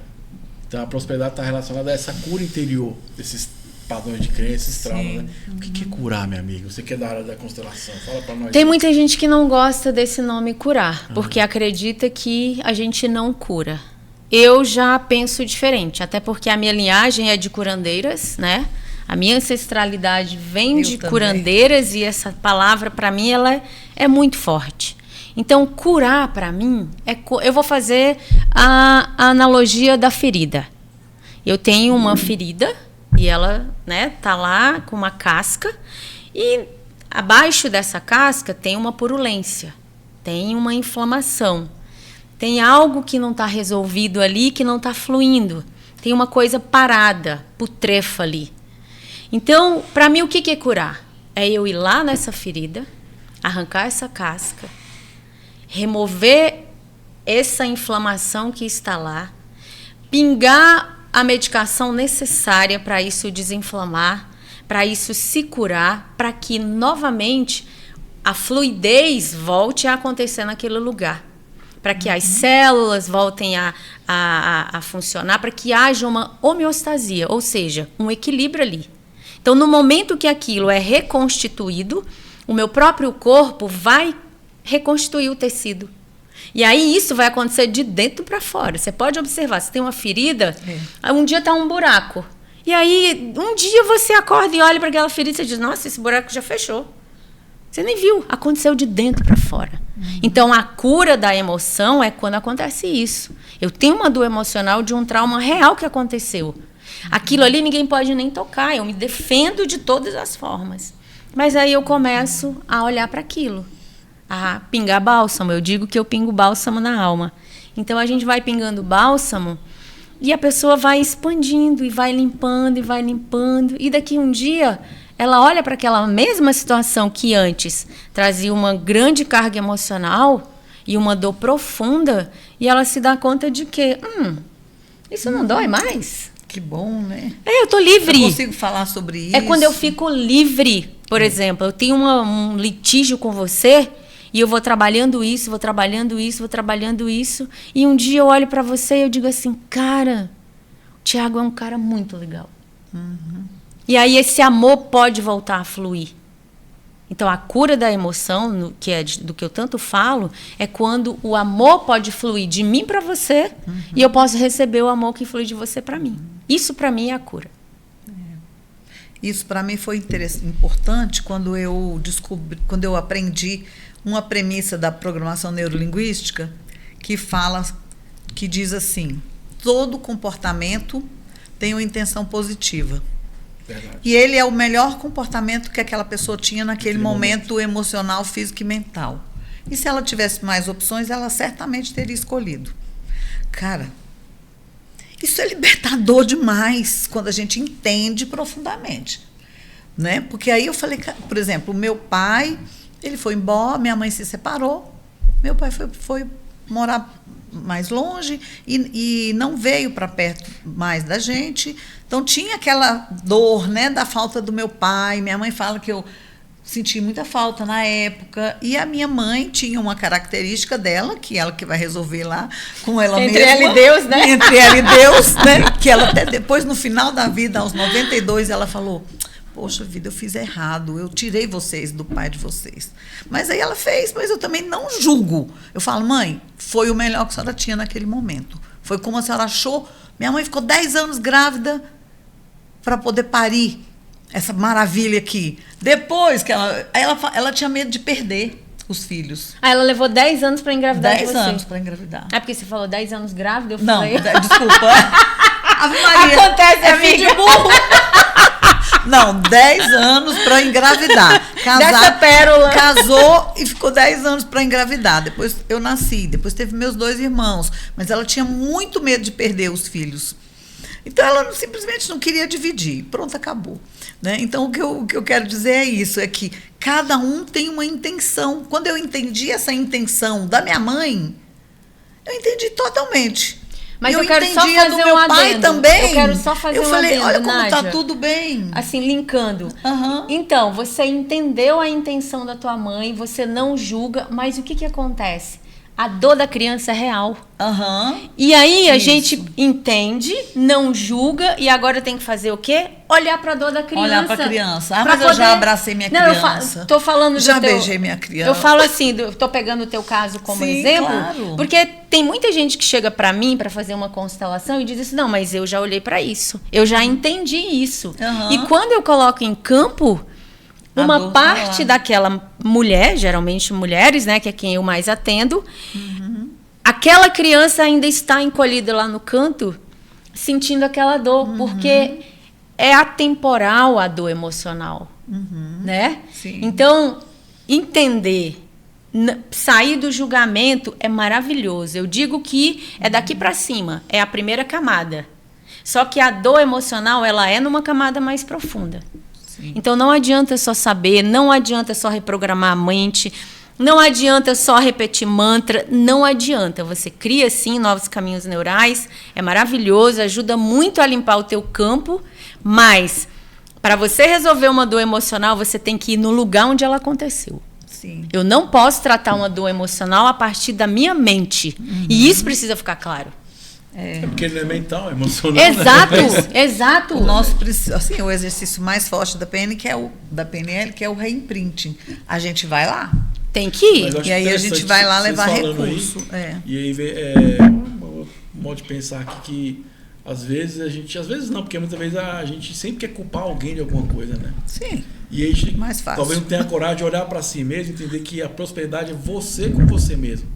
Então a prosperidade está relacionada a essa cura interior, desses padrões de crença, esses traumas, né? O que é curar, minha amiga? Você que é da área da constelação, fala pra nós. Tem muita gente que não gosta desse nome curar, porque acredita que a gente não cura. Eu já penso diferente, até porque a minha linhagem é de curandeiras, né? A minha ancestralidade vem de curandeiras e essa palavra, para mim, ela é muito forte. Então, curar, para mim, eu vou fazer a analogia da ferida. Eu tenho uma ferida e ela, né, tá lá com uma casca e abaixo dessa casca tem uma purulência, tem uma inflamação, tem algo que não está resolvido ali, que não está fluindo, tem uma coisa parada, putrefa ali. Então, para mim, o que é curar? É eu ir lá nessa ferida, arrancar essa casca, remover essa inflamação que está lá, pingar a medicação necessária para isso desinflamar, para isso se curar, para que novamente a fluidez volte a acontecer naquele lugar, para que as células voltem a funcionar, para que haja uma homeostasia, ou seja, um equilíbrio ali. Então, no momento que aquilo é reconstituído, o meu próprio corpo vai reconstituir o tecido. E aí isso vai acontecer de dentro para fora. Você pode observar, você tem uma ferida, um dia está um buraco. E aí, um dia você acorda e olha para aquela ferida e você diz, nossa, esse buraco já fechou. Você nem viu, aconteceu de dentro para fora. Então, a cura da emoção é quando acontece isso. Eu tenho uma dor emocional de um trauma real que aconteceu. Aquilo ali ninguém pode nem tocar, eu me defendo de todas as formas. Mas aí eu começo a olhar para aquilo. A pingar bálsamo, eu digo que eu pingo bálsamo na alma. Então a gente vai pingando bálsamo e a pessoa vai expandindo e vai limpando e daqui um dia ela olha para aquela mesma situação que antes trazia uma grande carga emocional e uma dor profunda e ela se dá conta de que isso não dói mais. Que bom, né? Eu tô livre. Eu consigo falar sobre isso. É quando eu fico livre. Por exemplo, eu tenho um litígio com você e eu vou trabalhando isso, e um dia eu olho para você e eu digo assim, cara, o Thiago é um cara muito legal. E aí esse amor pode voltar a fluir. Então a cura da emoção, que é do que eu tanto falo, é quando o amor pode fluir de mim para você e eu posso receber o amor que flui de você para mim. Isso para mim é a cura. Isso para mim foi importante quando eu aprendi uma premissa da programação neurolinguística que diz assim, todo comportamento tem uma intenção positiva. Verdade. E ele é o melhor comportamento que aquela pessoa tinha naquele momento emocional, físico e mental. E se ela tivesse mais opções, ela certamente teria escolhido. Cara, isso é libertador demais quando a gente entende profundamente, né? Porque aí eu falei, por exemplo, o meu pai, ele foi embora, minha mãe se separou, meu pai foi morar mais longe e não veio para perto mais da gente. Então tinha aquela dor, né, da falta do meu pai. Minha mãe fala que eu senti muita falta na época. E a minha mãe tinha uma característica dela, que ela que vai resolver lá com ela mesma. Entre ela e Deus, né? Entre ela e Deus, né? Que ela até depois, no final da vida, aos 92, ela falou, poxa vida, eu fiz errado, eu tirei vocês do pai de vocês. Mas aí ela fez, mas eu também não julgo. Eu falo, mãe, foi o melhor que a senhora tinha naquele momento. Foi como a senhora achou. Minha mãe ficou 10 anos grávida para poder parir essa maravilha aqui. Depois que ela tinha medo de perder os filhos. Ela levou 10 anos para engravidar 10 anos para engravidar. É porque você falou 10 anos grávida, eu não, falei... desculpa. Ave Maria. Acontece, amiga. De burro. Não, 10 anos para engravidar. Dessa pérola. Casou e ficou 10 anos para engravidar. Depois eu nasci, depois teve meus 2 irmãos. Mas ela tinha muito medo de perder os filhos. Então, ela simplesmente não queria dividir. Pronto, acabou. Né? Então, o que eu quero dizer é isso, é que cada um tem uma intenção. Quando eu entendi essa intenção da minha mãe, eu entendi totalmente. Mas eu quero só entendi a fazer do meu pai adendo. também. Eu quero só fazer eu falei, adendo, olha como Nádia. tá tudo bem. Assim, linkando. Uhum. Então, você entendeu a intenção da tua mãe, você não julga, mas o que acontece? A dor da criança é real. Uhum. E aí a Isso. gente entende, não julga, e agora tem que fazer o quê? Olhar pra dor da criança. Olhar pra criança. Ah, Pra mas eu já abracei minha criança. Tô falando Já do teu... beijei minha criança. Eu falo assim, tô pegando o teu caso como Sim, exemplo, claro. porque tem muita gente que chega pra mim pra fazer uma constelação e diz assim, não, mas eu já olhei pra isso, eu já entendi isso. Uhum. E quando eu coloco em campo, A uma dor tá parte lá. daquela mulher, geralmente mulheres, né, que é quem eu mais atendo, aquela criança ainda está encolhida lá no canto, sentindo aquela dor, porque é atemporal a dor emocional, né? Sim. Então, entender, sair do julgamento é maravilhoso. Eu digo que é daqui para cima, é a primeira camada. Só que a dor emocional, ela é numa camada mais profunda. Sim. Então, não adianta só saber, não adianta só reprogramar a mente, não adianta só repetir mantra, não adianta. Você cria, sim, novos caminhos neurais, é maravilhoso, ajuda muito a limpar o teu campo, mas para você resolver uma dor emocional, você tem que ir no lugar onde ela aconteceu. Sim. Eu não posso tratar uma dor emocional a partir da minha mente. E isso precisa ficar claro. É porque ele é mental, é emocional. Exato, Né? exato. O nosso, assim, o exercício mais forte da PNL, que é o reimprinting. A gente vai lá. Tem que ir. Mas eu acho E aí a gente interessante vai lá vocês levar falando recurso. Aí, É. E aí, um modo de pensar aqui que às vezes às vezes não, porque muitas vezes a gente sempre quer culpar alguém de alguma coisa, né? Sim. E aí a gente Mais fácil. talvez não tenha a coragem de olhar para si mesmo e entender que a prosperidade é você com você mesmo.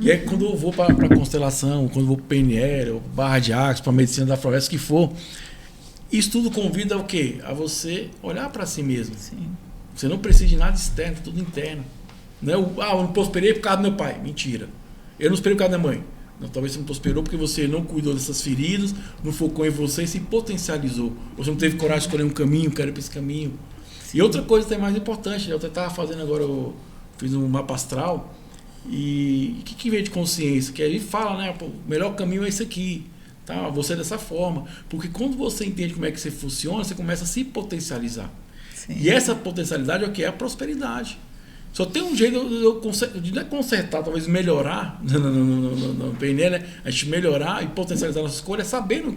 E aí quando eu vou para constelação, quando eu vou para PNL, ou Barra de Axis, para medicina da floresta, o que for, isso tudo convida o quê? A você olhar para si mesmo. Sim. Você não precisa de nada externo, tudo interno. Não é eu não prosperei por causa do meu pai. Mentira. Eu não prosperei por causa da minha mãe. Não, talvez você não prosperou porque você não cuidou dessas feridas, não focou em você e se potencializou. Você não teve coragem de escolher um caminho, quero ir para esse caminho. E outra coisa até mais importante, eu estava fazendo agora, eu fiz um mapa astral, e o que veio de consciência? Que aí fala, né? Pô, o melhor caminho é esse aqui. Tá? Você é dessa forma. Porque quando você entende como é que você funciona, você começa a se potencializar. Sim. E essa potencialidade é o que? É a prosperidade. Só tem um jeito de não é consertar, talvez melhorar no PNL, né? A gente melhorar e potencializar a nossa escolha, sabendo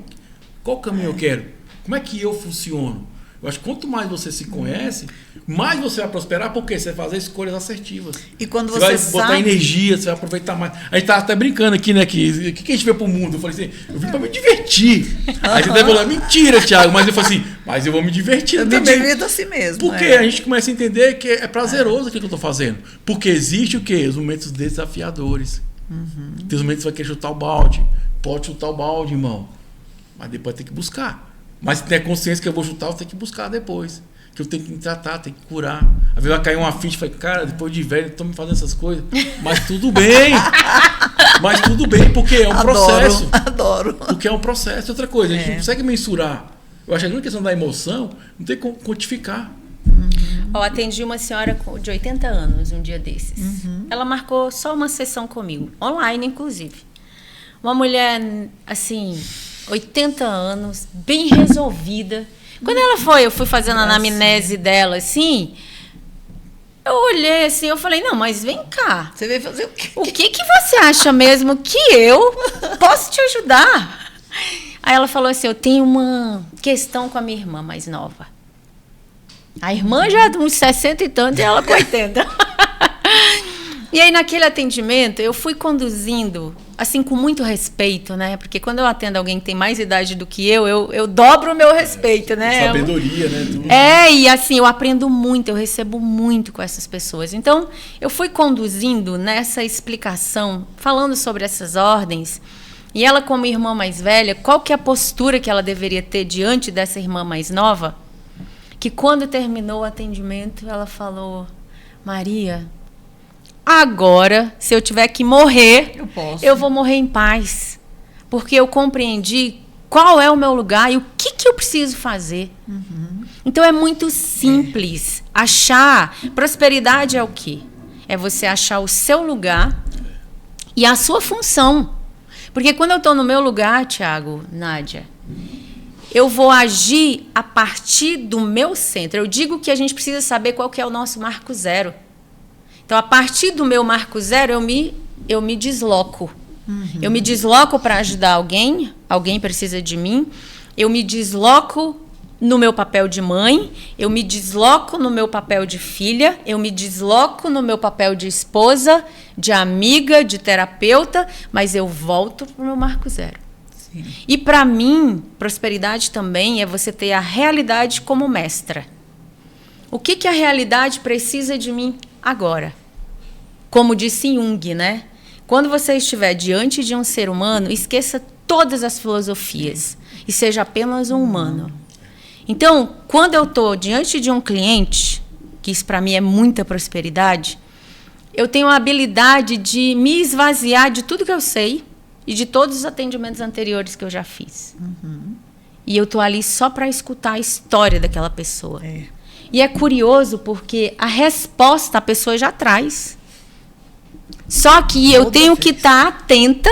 qual caminho eu quero, como é que eu funciono. Eu acho que quanto mais você se conhece, mais você vai prosperar, porque você vai fazer escolhas assertivas. E quando Você você vai botar sabe... energia, você vai aproveitar mais. A gente tá até brincando aqui, né? Que a gente veio pro mundo? Eu falei assim, eu vim pra me divertir. Aí você até falou, mentira, Thiago. Mas eu falei assim, mas eu vou me divertir Eu me também. divirto assim mesmo. Porque a gente começa a entender que é prazeroso aquilo que eu estou fazendo. Porque existe o quê? Os momentos desafiadores. Tem os momentos que você vai querer chutar o balde. Pode chutar o balde, irmão. Mas depois tem que buscar. Mas se tem a consciência que eu vou chutar, eu tenho que buscar depois. Que eu tenho que me tratar, tenho que curar. Às vezes vai cair uma ficha e fala, cara, depois de velho, estou me fazendo essas coisas. Mas tudo bem. Mas tudo bem, porque é um processo. Adoro. Porque é um processo. Outra coisa, a gente É. não consegue mensurar. Eu acho que a única questão da emoção não tem como quantificar. Ó, atendi uma senhora de 80 anos um dia desses. Ela marcou só uma sessão comigo, online inclusive. Uma mulher, assim, 80 anos, bem resolvida. Quando ela foi, eu fui fazendo a anamnese dela, assim, eu olhei assim, eu falei, não, mas vem cá. Você veio fazer o quê? O que você acha mesmo que eu posso te ajudar? Aí ela falou assim, eu tenho uma questão com a minha irmã mais nova. A irmã já de uns 60 e tanto e ela com 80. E aí, naquele atendimento, eu fui conduzindo, assim, com muito respeito, né? Porque quando eu atendo alguém que tem mais idade do que eu dobro o meu respeito, né? Sabedoria, né? Tudo. E assim, eu aprendo muito, eu recebo muito com essas pessoas. Então, eu fui conduzindo nessa explicação, falando sobre essas ordens. E ela, como irmã mais velha, qual que é a postura que ela deveria ter diante dessa irmã mais nova? Que quando terminou o atendimento, ela falou, Maria, agora, se eu tiver que morrer, Eu posso. eu vou morrer em paz. Porque eu compreendi qual é o meu lugar e o que eu preciso fazer. Então é muito simples. Achar. Prosperidade é o quê? É você achar o seu lugar e a sua função. Porque quando eu estou no meu lugar, Tiago, Nádia, eu vou agir a partir do meu centro. Eu digo que a gente precisa saber qual que é o nosso marco zero. Então, a partir do meu marco zero, eu me desloco. Eu me desloco para ajudar alguém precisa de mim. Eu me desloco no meu papel de mãe, eu me desloco no meu papel de filha, eu me desloco no meu papel de esposa, de amiga, de terapeuta, mas eu volto para o meu marco zero. Sim. E para mim, prosperidade também é você ter a realidade como mestra. O que a realidade precisa de mim agora? Como disse Jung, né? Quando você estiver diante de um ser humano, esqueça todas as filosofias e seja apenas um humano. Então, quando eu estou diante de um cliente, que isso para mim é muita prosperidade, eu tenho a habilidade de me esvaziar de tudo que eu sei e de todos os atendimentos anteriores que eu já fiz. E eu estou ali só para escutar a história daquela pessoa. E é curioso porque a resposta a pessoa já traz. Só que eu tenho que estar atenta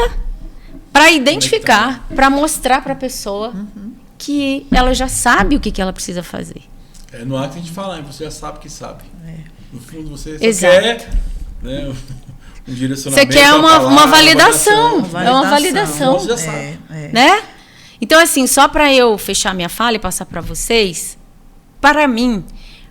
para identificar, para mostrar para a pessoa que ela já sabe o que ela precisa fazer. No ato a gente fala, você já sabe que sabe. No fundo você só Exato. quer, né, um direcionamento. Você quer uma palavra, validação. É uma validação. Você já sabe. Né? Então, assim, só para eu fechar minha fala e passar para vocês, para mim,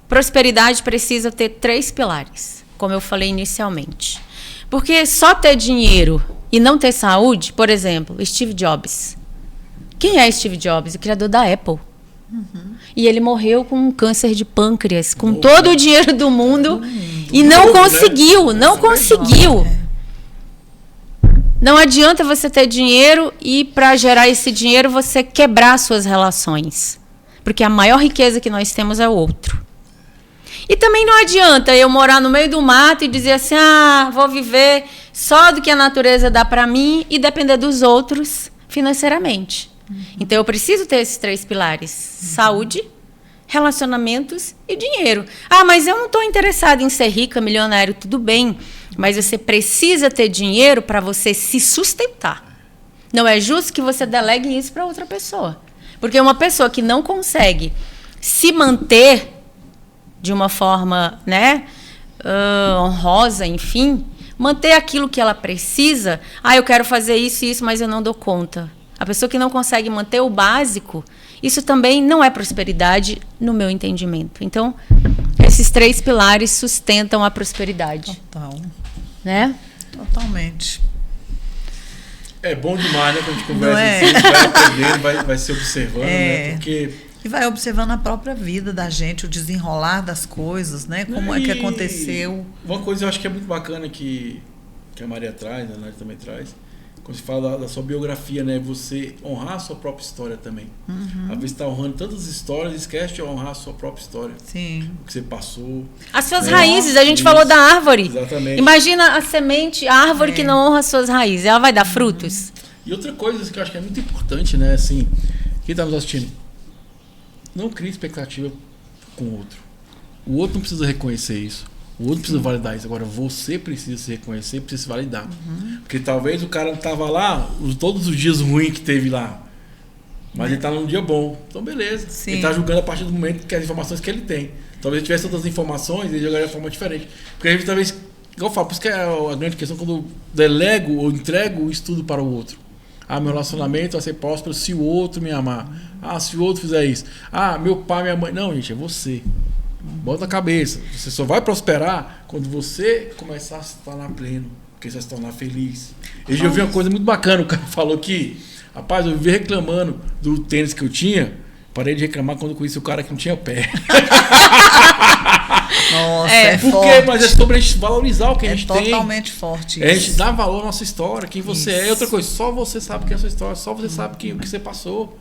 prosperidade precisa ter 3 pilares, como eu falei inicialmente. Porque só ter dinheiro e não ter saúde, por exemplo, Steve Jobs. Quem é Steve Jobs? O criador da Apple. E ele morreu com um câncer de pâncreas, com todo o dinheiro do mundo, e não conseguiu, não conseguiu. Não adianta você ter dinheiro e, para gerar esse dinheiro, você quebrar suas relações. Porque a maior riqueza que nós temos é o outro. E também não adianta eu morar no meio do mato e dizer assim, vou viver só do que a natureza dá para mim e depender dos outros financeiramente. Então, eu preciso ter esses 3 pilares. Saúde, relacionamentos e dinheiro. Mas eu não estou interessada em ser rica, milionário, tudo bem. Mas você precisa ter dinheiro para você se sustentar. Não é justo que você delegue isso para outra pessoa. Porque uma pessoa que não consegue se manter de uma forma, né, honrosa, enfim, manter aquilo que ela precisa. Eu quero fazer isso e isso, mas eu não dou conta. A pessoa que não consegue manter o básico, isso também não é prosperidade no meu entendimento. Então, esses 3 pilares sustentam a prosperidade. Total. Né? Totalmente. É bom demais, né? Quando a gente conversa assim, vai aprendendo, vai se observando, né? Porque... E vai observando a própria vida da gente, o desenrolar das coisas, né? Como é que aconteceu. Uma coisa eu acho que é muito bacana que a Maria traz, a Nádia também traz, quando se fala da sua biografia, né? Você honrar a sua própria história também. Às vezes está honrando tantas histórias, esquece de honrar a sua própria história. Sim. O que você passou. As suas raízes, a gente falou da árvore. Exatamente. Imagina a semente, a árvore que não honra as suas raízes. Ela vai dar frutos. E outra coisa que eu acho que é muito importante, né? Assim, quem está nos assistindo, não crie expectativa com o outro. O outro não precisa reconhecer isso. O outro precisa validar isso. Agora, você precisa se reconhecer, precisa se validar. Porque talvez o cara não estava lá todos os dias ruins que teve lá. Mas ele está num dia bom. Então, beleza. Sim. Ele está julgando a partir do momento que as informações que ele tem. Talvez ele tivesse outras informações, ele jogaria de forma diferente. Porque a gente talvez, igual eu falo, por isso que é a grande questão quando eu delego ou entrego o estudo para o outro. Meu relacionamento vai ser próspero se o outro me amar. Se o outro fizer isso. Meu pai, minha mãe. Não, gente, é você. Bota a cabeça. Você só vai prosperar quando você começar a se tornar pleno. Porque você vai se tornar feliz. Eu já ouvi uma coisa muito bacana. O cara falou que, rapaz, eu vivi reclamando do tênis que eu tinha. Parei de reclamar quando conheci o cara que não tinha pé. Nossa, é forte. Mas é sobre a gente valorizar o que a gente tem. É totalmente forte isso. A gente dá valor à nossa história, quem você é. E outra coisa, só você sabe que é a sua história, só você sabe o que você passou.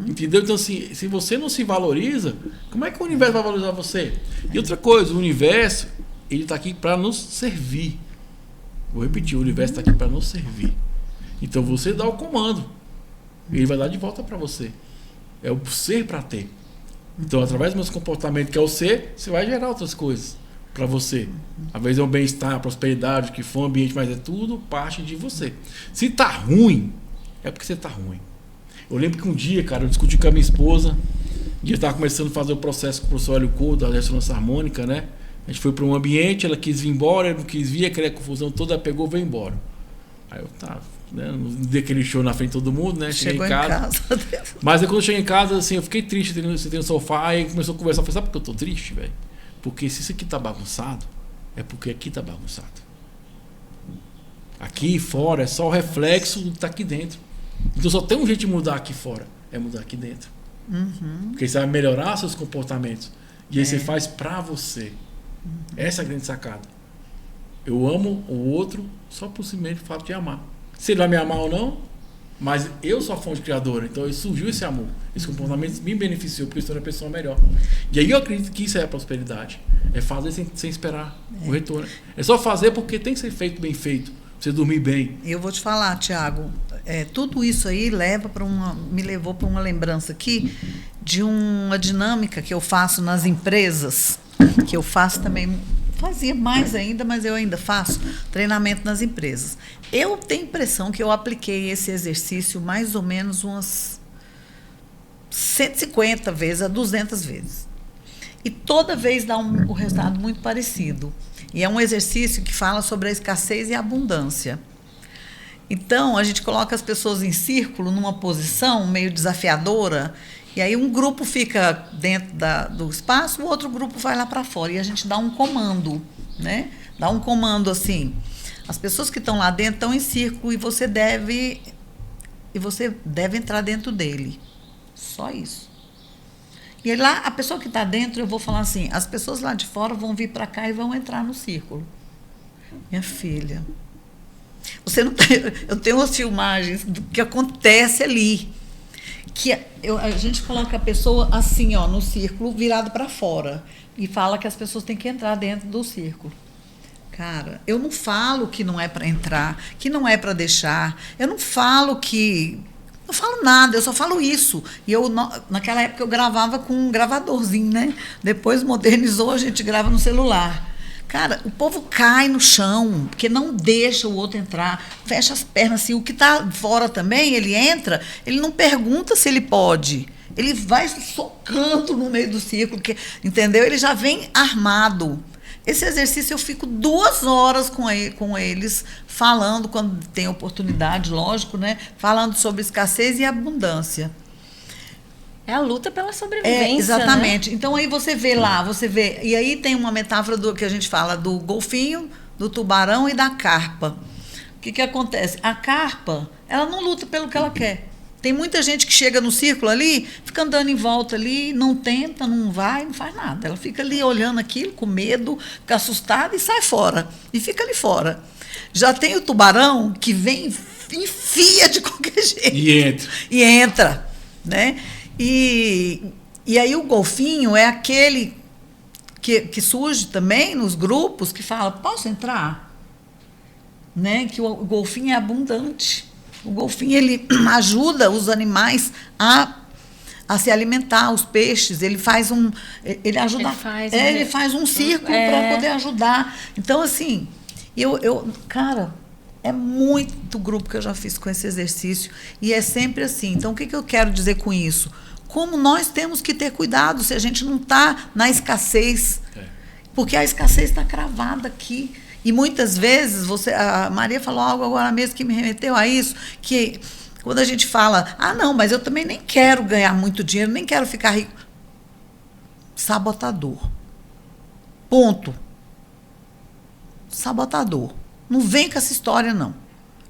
Entendeu? Então, assim, se você não se valoriza, como é que o universo vai valorizar você? E outra coisa, o universo, ele está aqui para nos servir. Vou repetir, o universo está aqui para nos servir. Então, você dá o comando. Ele vai dar de volta para você. É o ser para ter. Então, através dos meus comportamentos, que é o ser, você vai gerar outras coisas para você. Às vezes é um bem-estar, a prosperidade, o que for, o ambiente, mas é tudo parte de você. Se tá ruim, é porque você tá ruim. Eu lembro que um dia, cara, eu discuti com a minha esposa, e eu estava começando a fazer o processo com o professor Hélio Couto, da ressonância harmônica, né? A gente foi para um ambiente, ela quis vir embora, eu não quis vir, aquela confusão toda, pegou, veio embora. Aí eu tava, né? Não dei aquele show na frente de todo mundo, né? Chegou em casa. Mas aí quando eu cheguei em casa, assim, eu fiquei triste, sentei no sofá, e começou a conversar. Eu falei, sabe por que eu tô triste, velho? Porque se isso aqui tá bagunçado, é porque aqui tá bagunçado. Aqui fora é só o reflexo do que tá aqui dentro. Então só tem um jeito de mudar aqui fora, é mudar aqui dentro. Porque você vai melhorar seus comportamentos. E aí você faz pra você. Essa é a grande sacada. Eu amo o outro só por simplesmente o fato de amar. Se ele vai me amar ou não, mas eu sou a fonte criadora. Então surgiu esse amor. Esse comportamento me beneficiou porque eu estou uma pessoa melhor. E aí eu acredito que isso é a prosperidade. É fazer sem esperar o retorno. É só fazer porque tem que ser feito bem feito. Pra você dormir bem. Eu vou te falar, Tiago, tudo isso aí me levou para uma lembrança aqui de uma dinâmica que eu faço nas empresas, que eu faço também, fazia mais ainda, mas eu ainda faço treinamento nas empresas. Eu tenho a impressão que eu apliquei esse exercício mais ou menos umas 150 vezes a 200 vezes. E toda vez dá um resultado muito parecido. E é um exercício que fala sobre a escassez e a abundância. Então, a gente coloca as pessoas em círculo, numa posição meio desafiadora, e aí um grupo fica dentro do espaço, o outro grupo vai lá para fora. E a gente dá um comando, né? Dá um comando assim. As pessoas que estão lá dentro estão em círculo e você deve entrar dentro dele. Só isso. E aí lá, a pessoa que está dentro, eu vou falar assim, as pessoas lá de fora vão vir para cá e vão entrar no círculo. Minha filha, você não tem, eu tenho umas filmagens do que acontece ali. Que a gente coloca a pessoa assim, ó, no círculo, virado para fora. E fala que as pessoas têm que entrar dentro do círculo. Cara, eu não falo que não é para entrar, que não é para deixar. Eu não falo que... Não falo nada, eu só falo isso. E naquela época eu gravava com um gravadorzinho, né? Depois modernizou, a gente grava no celular. Cara, o povo cai no chão, porque não deixa o outro entrar, fecha as pernas assim. O que está fora também, ele entra, ele não pergunta se ele pode. Ele vai socando no meio do círculo, entendeu? Ele já vem armado. Esse exercício eu fico 2 horas com eles, falando, quando tem oportunidade, lógico, né? Falando sobre escassez e abundância. É a luta pela sobrevivência, exatamente. Né? Então aí você vê lá, e aí tem uma metáfora que a gente fala do golfinho, do tubarão e da carpa. O que acontece? A carpa, ela não luta pelo que ela quer. Tem muita gente que chega no círculo ali, fica andando em volta ali, não tenta, não vai, não faz nada. Ela fica ali olhando aquilo com medo, fica assustada e sai fora. E fica ali fora. Já tem o tubarão que vem, enfia de qualquer jeito. E entra. Né? E aí o golfinho é aquele que surge também nos grupos que fala, posso entrar? Né? Que o golfinho é abundante. O golfinho, ele ajuda os animais a se alimentar, os peixes. Ele faz ele ajuda. Ele faz um círculo para poder ajudar. Então, assim, cara, é muito grupo que eu já fiz com esse exercício. E é sempre assim. Então, o que eu quero dizer com isso? Como nós temos que ter cuidado se a gente não está na escassez. Porque a escassez está cravada aqui. E muitas vezes, a Maria falou algo agora mesmo que me remeteu a isso, que quando a gente fala, não, mas eu também nem quero ganhar muito dinheiro, nem quero ficar rico. Sabotador. Ponto. Sabotador. Não vem com essa história, não.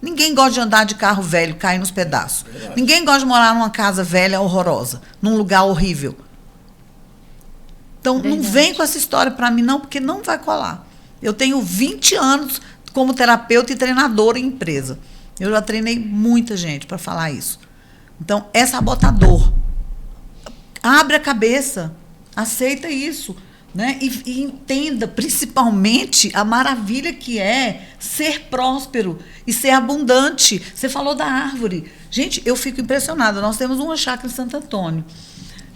Ninguém gosta de andar de carro velho, cair nos pedaços. Verdade. Ninguém gosta de morar numa casa velha horrorosa, num lugar horrível. Então, Verdade. Não vem com essa história para mim, não, porque não vai colar. Eu tenho 20 anos como terapeuta e treinadora em empresa. Eu já treinei muita gente para falar isso. Então, é sabotador. Abre a cabeça, aceita isso, né? E entenda, principalmente, a maravilha que é ser próspero e ser abundante. Você falou da árvore. Gente, eu fico impressionada. Nós temos uma chácara em Santo Antônio.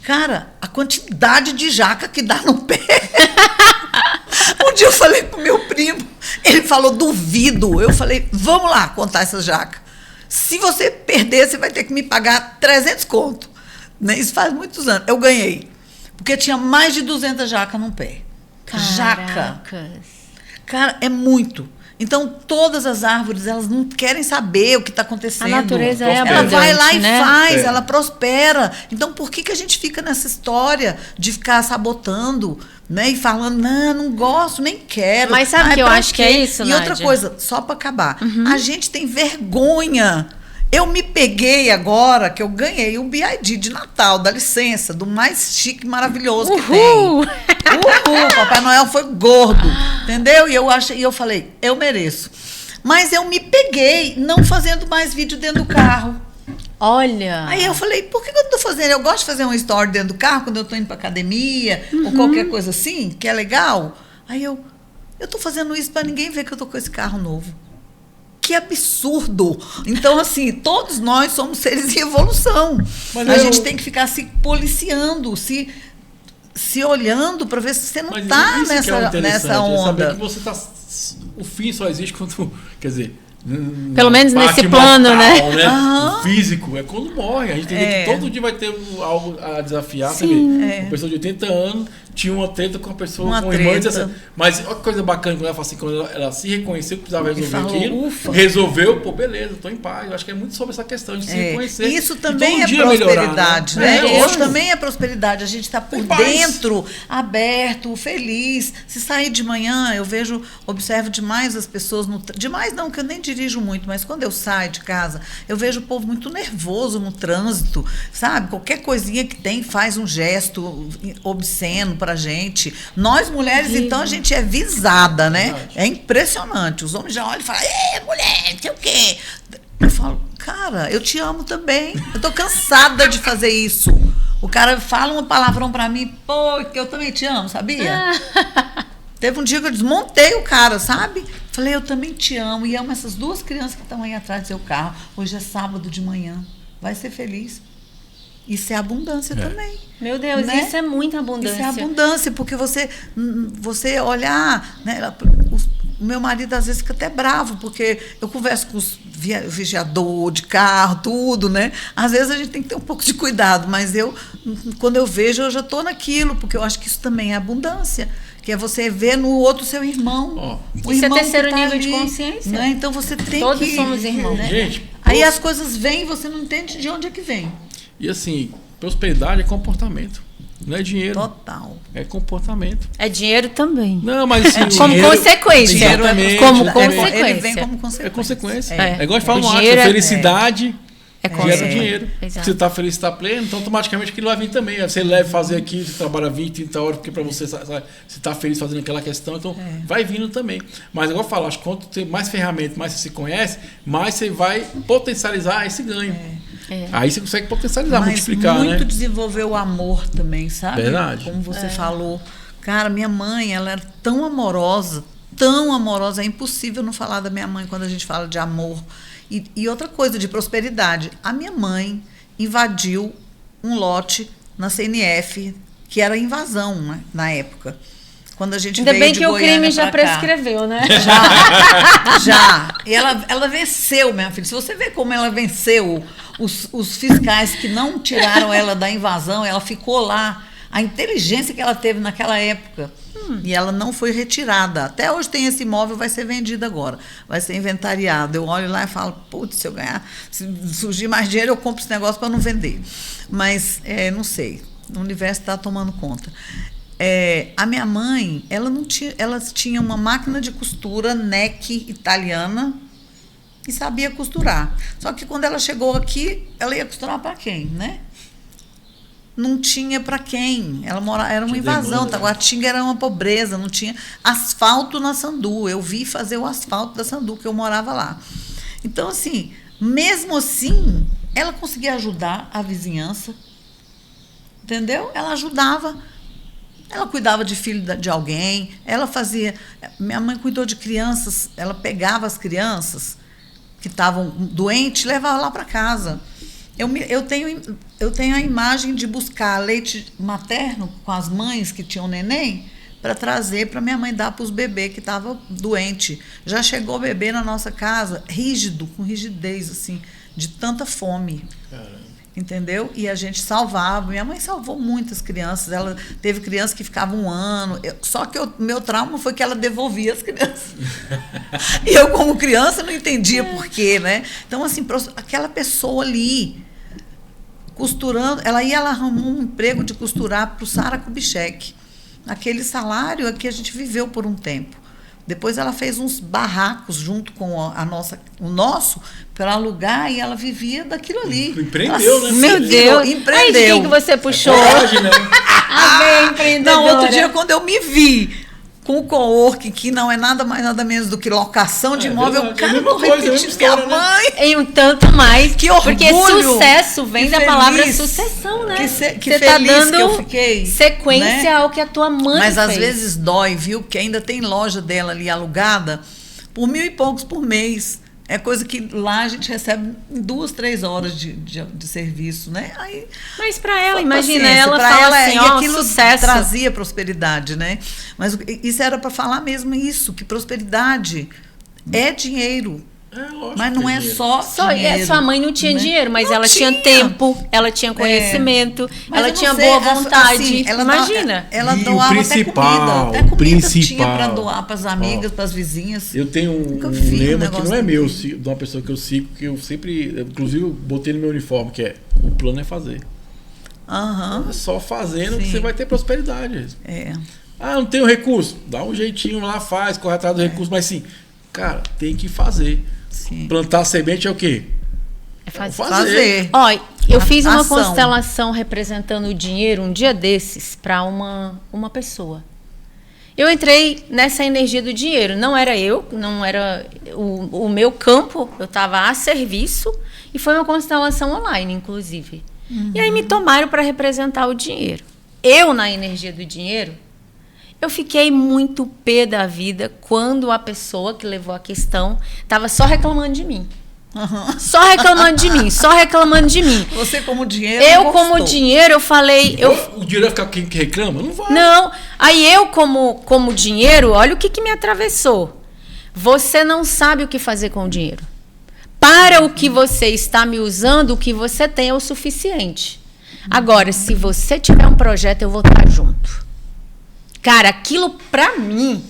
Cara, a quantidade de jaca que dá no pé. Um dia eu falei pro meu primo, ele falou, duvido. Eu falei, vamos lá contar essa jaca. Se você perder, você vai ter que me pagar 300 conto. Né? Isso faz muitos anos. Eu ganhei. Porque tinha mais de 200 jacas no pé. Jaca. Cara, é muito. Então, todas as árvores, elas não querem saber o que está acontecendo. A natureza é abundante, ela vai lá e né? faz, ela prospera. Então, por que a gente fica nessa história de ficar sabotando, né? E falando, não gosto, nem quero. Mas sabe que eu acho que é isso, E Nádia? outra coisa, só para acabar. A gente tem vergonha. Eu me peguei agora que eu ganhei o BID de Natal, da licença, do mais chique e maravilhoso que tem. Uhul! Papai Noel foi gordo, entendeu? E eu falei, eu mereço. Mas eu me peguei não fazendo mais vídeo dentro do carro. Olha! Aí eu falei, por que eu não tô fazendo? Eu gosto de fazer um story dentro do carro quando eu tô indo pra academia ou qualquer coisa assim, que é legal. Aí eu tô fazendo isso para ninguém ver que eu tô com esse carro novo. Que absurdo! Então, assim, todos nós somos seres em evolução. Mas a gente tem que ficar se policiando, se olhando para ver se você não está nessa onda. Saber que você tá, o fim só existe quando, quer dizer, pelo menos nesse plano, mortal, né? O físico é quando morre. A gente tem que todo dia vai ter algo a desafiar. Sim, você vê, uma pessoa de 80 anos tinha uma treta com uma pessoa, com uma irmã, assim, mas olha que coisa bacana quando ela fala assim, quando ela se reconheceu que precisava resolver aquilo, resolveu, pô, beleza, tô em paz. Eu acho que é muito sobre essa questão de se reconhecer. Isso também é prosperidade, melhorar, né? Isso também é prosperidade. A gente está por dentro, aberto, feliz. Se sair de manhã, eu observo demais as pessoas, demais não, que eu nem dirijo muito, mas quando eu saio de casa, eu vejo o povo muito nervoso no trânsito, sabe? Qualquer coisinha que tem, faz um gesto obsceno pra gente. Nós, mulheres, então, a gente é visada, né? É impressionante. Os homens já olham e falam, mulher, não sei o quê. Eu falo, cara, eu te amo também. Eu tô cansada de fazer isso. O cara fala uma palavrão pra mim, pô, que eu também te amo, sabia? Teve um dia que eu desmontei o cara, sabe? Falei, eu também te amo e amo essas duas crianças que estão aí atrás do seu carro. Hoje é sábado de manhã. Vai ser feliz. Isso é abundância também. Meu Deus, né? Isso é muita abundância. Isso é abundância, porque você olhar, né? O meu marido às vezes fica até bravo, porque eu converso com os vigiador de carro, tudo, né? Às vezes a gente tem que ter um pouco de cuidado, mas quando eu vejo, eu já estou naquilo, porque eu acho que isso também é abundância. Que é você ver no outro seu irmão. Isso é terceiro nível de consciência. Né? Então você tem Todos somos irmãos. Né? Gente, aí as coisas vêm e você não entende de onde é que vem. E assim, prosperidade é comportamento. Não é dinheiro. Total. É comportamento. É dinheiro também. Não, mas assim, como dinheiro, consequência. Exatamente. Como consequência. Ele vem como consequência. É consequência. É igual a gente fala no dinheiro felicidade gera dinheiro. Exato. Se você está feliz, está pleno, então automaticamente aquilo vai vir também. Você leve fazer aqui, você trabalha 20, 30 horas, porque para você está feliz fazendo aquela questão, então vai vindo também. Mas igual eu falo, acho que quanto tem mais ferramentas, mais você se conhece, mais você vai potencializar esse ganho. Aí você consegue potencializar, multiplicar, né? Muito desenvolver o amor também, sabe? Verdade. Como você falou. Cara, minha mãe, ela era tão amorosa, é impossível não falar da minha mãe quando a gente fala de amor. E outra coisa, de prosperidade. A minha mãe invadiu um lote na CNF, que era invasão, né, na época. Quando a gente Ainda veio bem de que o Goiânia crime já pra cá. prescreveu, né? Já. E ela venceu, minha filha. Se você vê como ela venceu os fiscais que não tiraram ela da invasão, ela ficou lá. A inteligência que ela teve naquela época. E ela não foi retirada. Até hoje tem esse imóvel, vai ser vendido agora. Vai ser inventariado. Eu olho lá e falo, putz, se eu ganhar, se surgir mais dinheiro, eu compro esse negócio para não vender. Mas, não sei. O universo está tomando conta. A minha mãe, ela tinha uma máquina de costura NEC italiana e sabia costurar. Só que quando ela chegou aqui, ela ia costurar para quem, né? Não tinha para quem. Era uma invasão. Taguatinga era uma pobreza, não tinha asfalto na Sandu. Eu vi fazer o asfalto da Sandu, que eu morava lá. Então, assim, mesmo assim, ela conseguia ajudar a vizinhança. Entendeu? Ela ajudava. Ela cuidava de filho de alguém. Ela fazia... Minha mãe cuidou de crianças. Ela pegava as crianças que estavam doentes, levava lá para casa. Eu tenho a imagem de buscar leite materno com as mães que tinham neném para trazer para minha mãe dar para os bebês que estavam doentes. Já chegou o bebê na nossa casa rígido, com rigidez, assim, de tanta fome. Caramba. Entendeu? E a gente salvava. Minha mãe salvou muitas crianças. Ela teve crianças que ficavam 1 ano. Só que o meu trauma foi que ela devolvia as crianças. E eu, como criança, não entendia por quê, né? Então, assim, aquela pessoa ali, costurando, ela arrumou um emprego de costurar para o Sara Kubitschek. Aquele salário é que a gente viveu por um tempo. Depois ela fez uns barracos junto com o nosso para alugar e ela vivia daquilo ali. Empreendeu, né? Meu Deus. Empreendeu. Aí, o que você puxou? Né? Empreendedora. Não, outro dia quando eu me vi com o coworking, que não é nada mais nada menos do que locação de imóvel, eu quero repetir minha mãe. E um tanto mais. Que orgulho. Porque sucesso vem da palavra sucessão, né? Que você tá dando que eu fiquei, sequência, né, ao que a tua mãe Mas fez. Às vezes dói, viu? Porque ainda tem loja dela ali alugada por 1.000 e poucos por mês. É coisa que lá a gente recebe em 2, 3 horas de serviço, né? Aí, mas para ela, imagina, ela pra fala ela, assim, e ó, aquilo sucesso. trazia prosperidade, né? Mas isso era para falar mesmo isso, que prosperidade é dinheiro. Mas não é só dinheiro. Sua mãe não tinha dinheiro, mas não ela tinha tempo, ela tinha conhecimento, ela tinha boa vontade. Assim, imagina. Ela doava até comida. Até comida tinha para doar para as amigas, para as vizinhas. Eu tenho um lema que não é meu, de uma pessoa que eu sigo, que eu sempre, inclusive, eu botei no meu uniforme, que é: o plano é fazer. É só fazendo que você vai ter prosperidade. Não tenho recurso? Dá um jeitinho lá, faz, corre atrás do recurso, mas sim, cara, tem que fazer. Sim. Plantar semente é o quê? É fazer. Ó, eu fiz uma constelação representando o dinheiro um dia desses para uma pessoa. Eu entrei nessa energia do dinheiro. Não era eu, não era o meu campo. Eu estava a serviço e foi uma constelação online, inclusive. E aí me tomaram para representar o dinheiro. Eu, na energia do dinheiro, eu fiquei muito pé da vida quando a pessoa que levou a questão estava só reclamando de mim. Só reclamando de mim, só reclamando de mim. Você como dinheiro como dinheiro, eu falei... O dinheiro vai ficar quem que reclama? Não vai. Não, aí eu como dinheiro, olha o que me atravessou. Você não sabe o que fazer com o dinheiro. Para o que você está me usando, o que você tem é o suficiente. Agora, se você tiver um projeto, eu vou estar junto. Cara, aquilo pra mim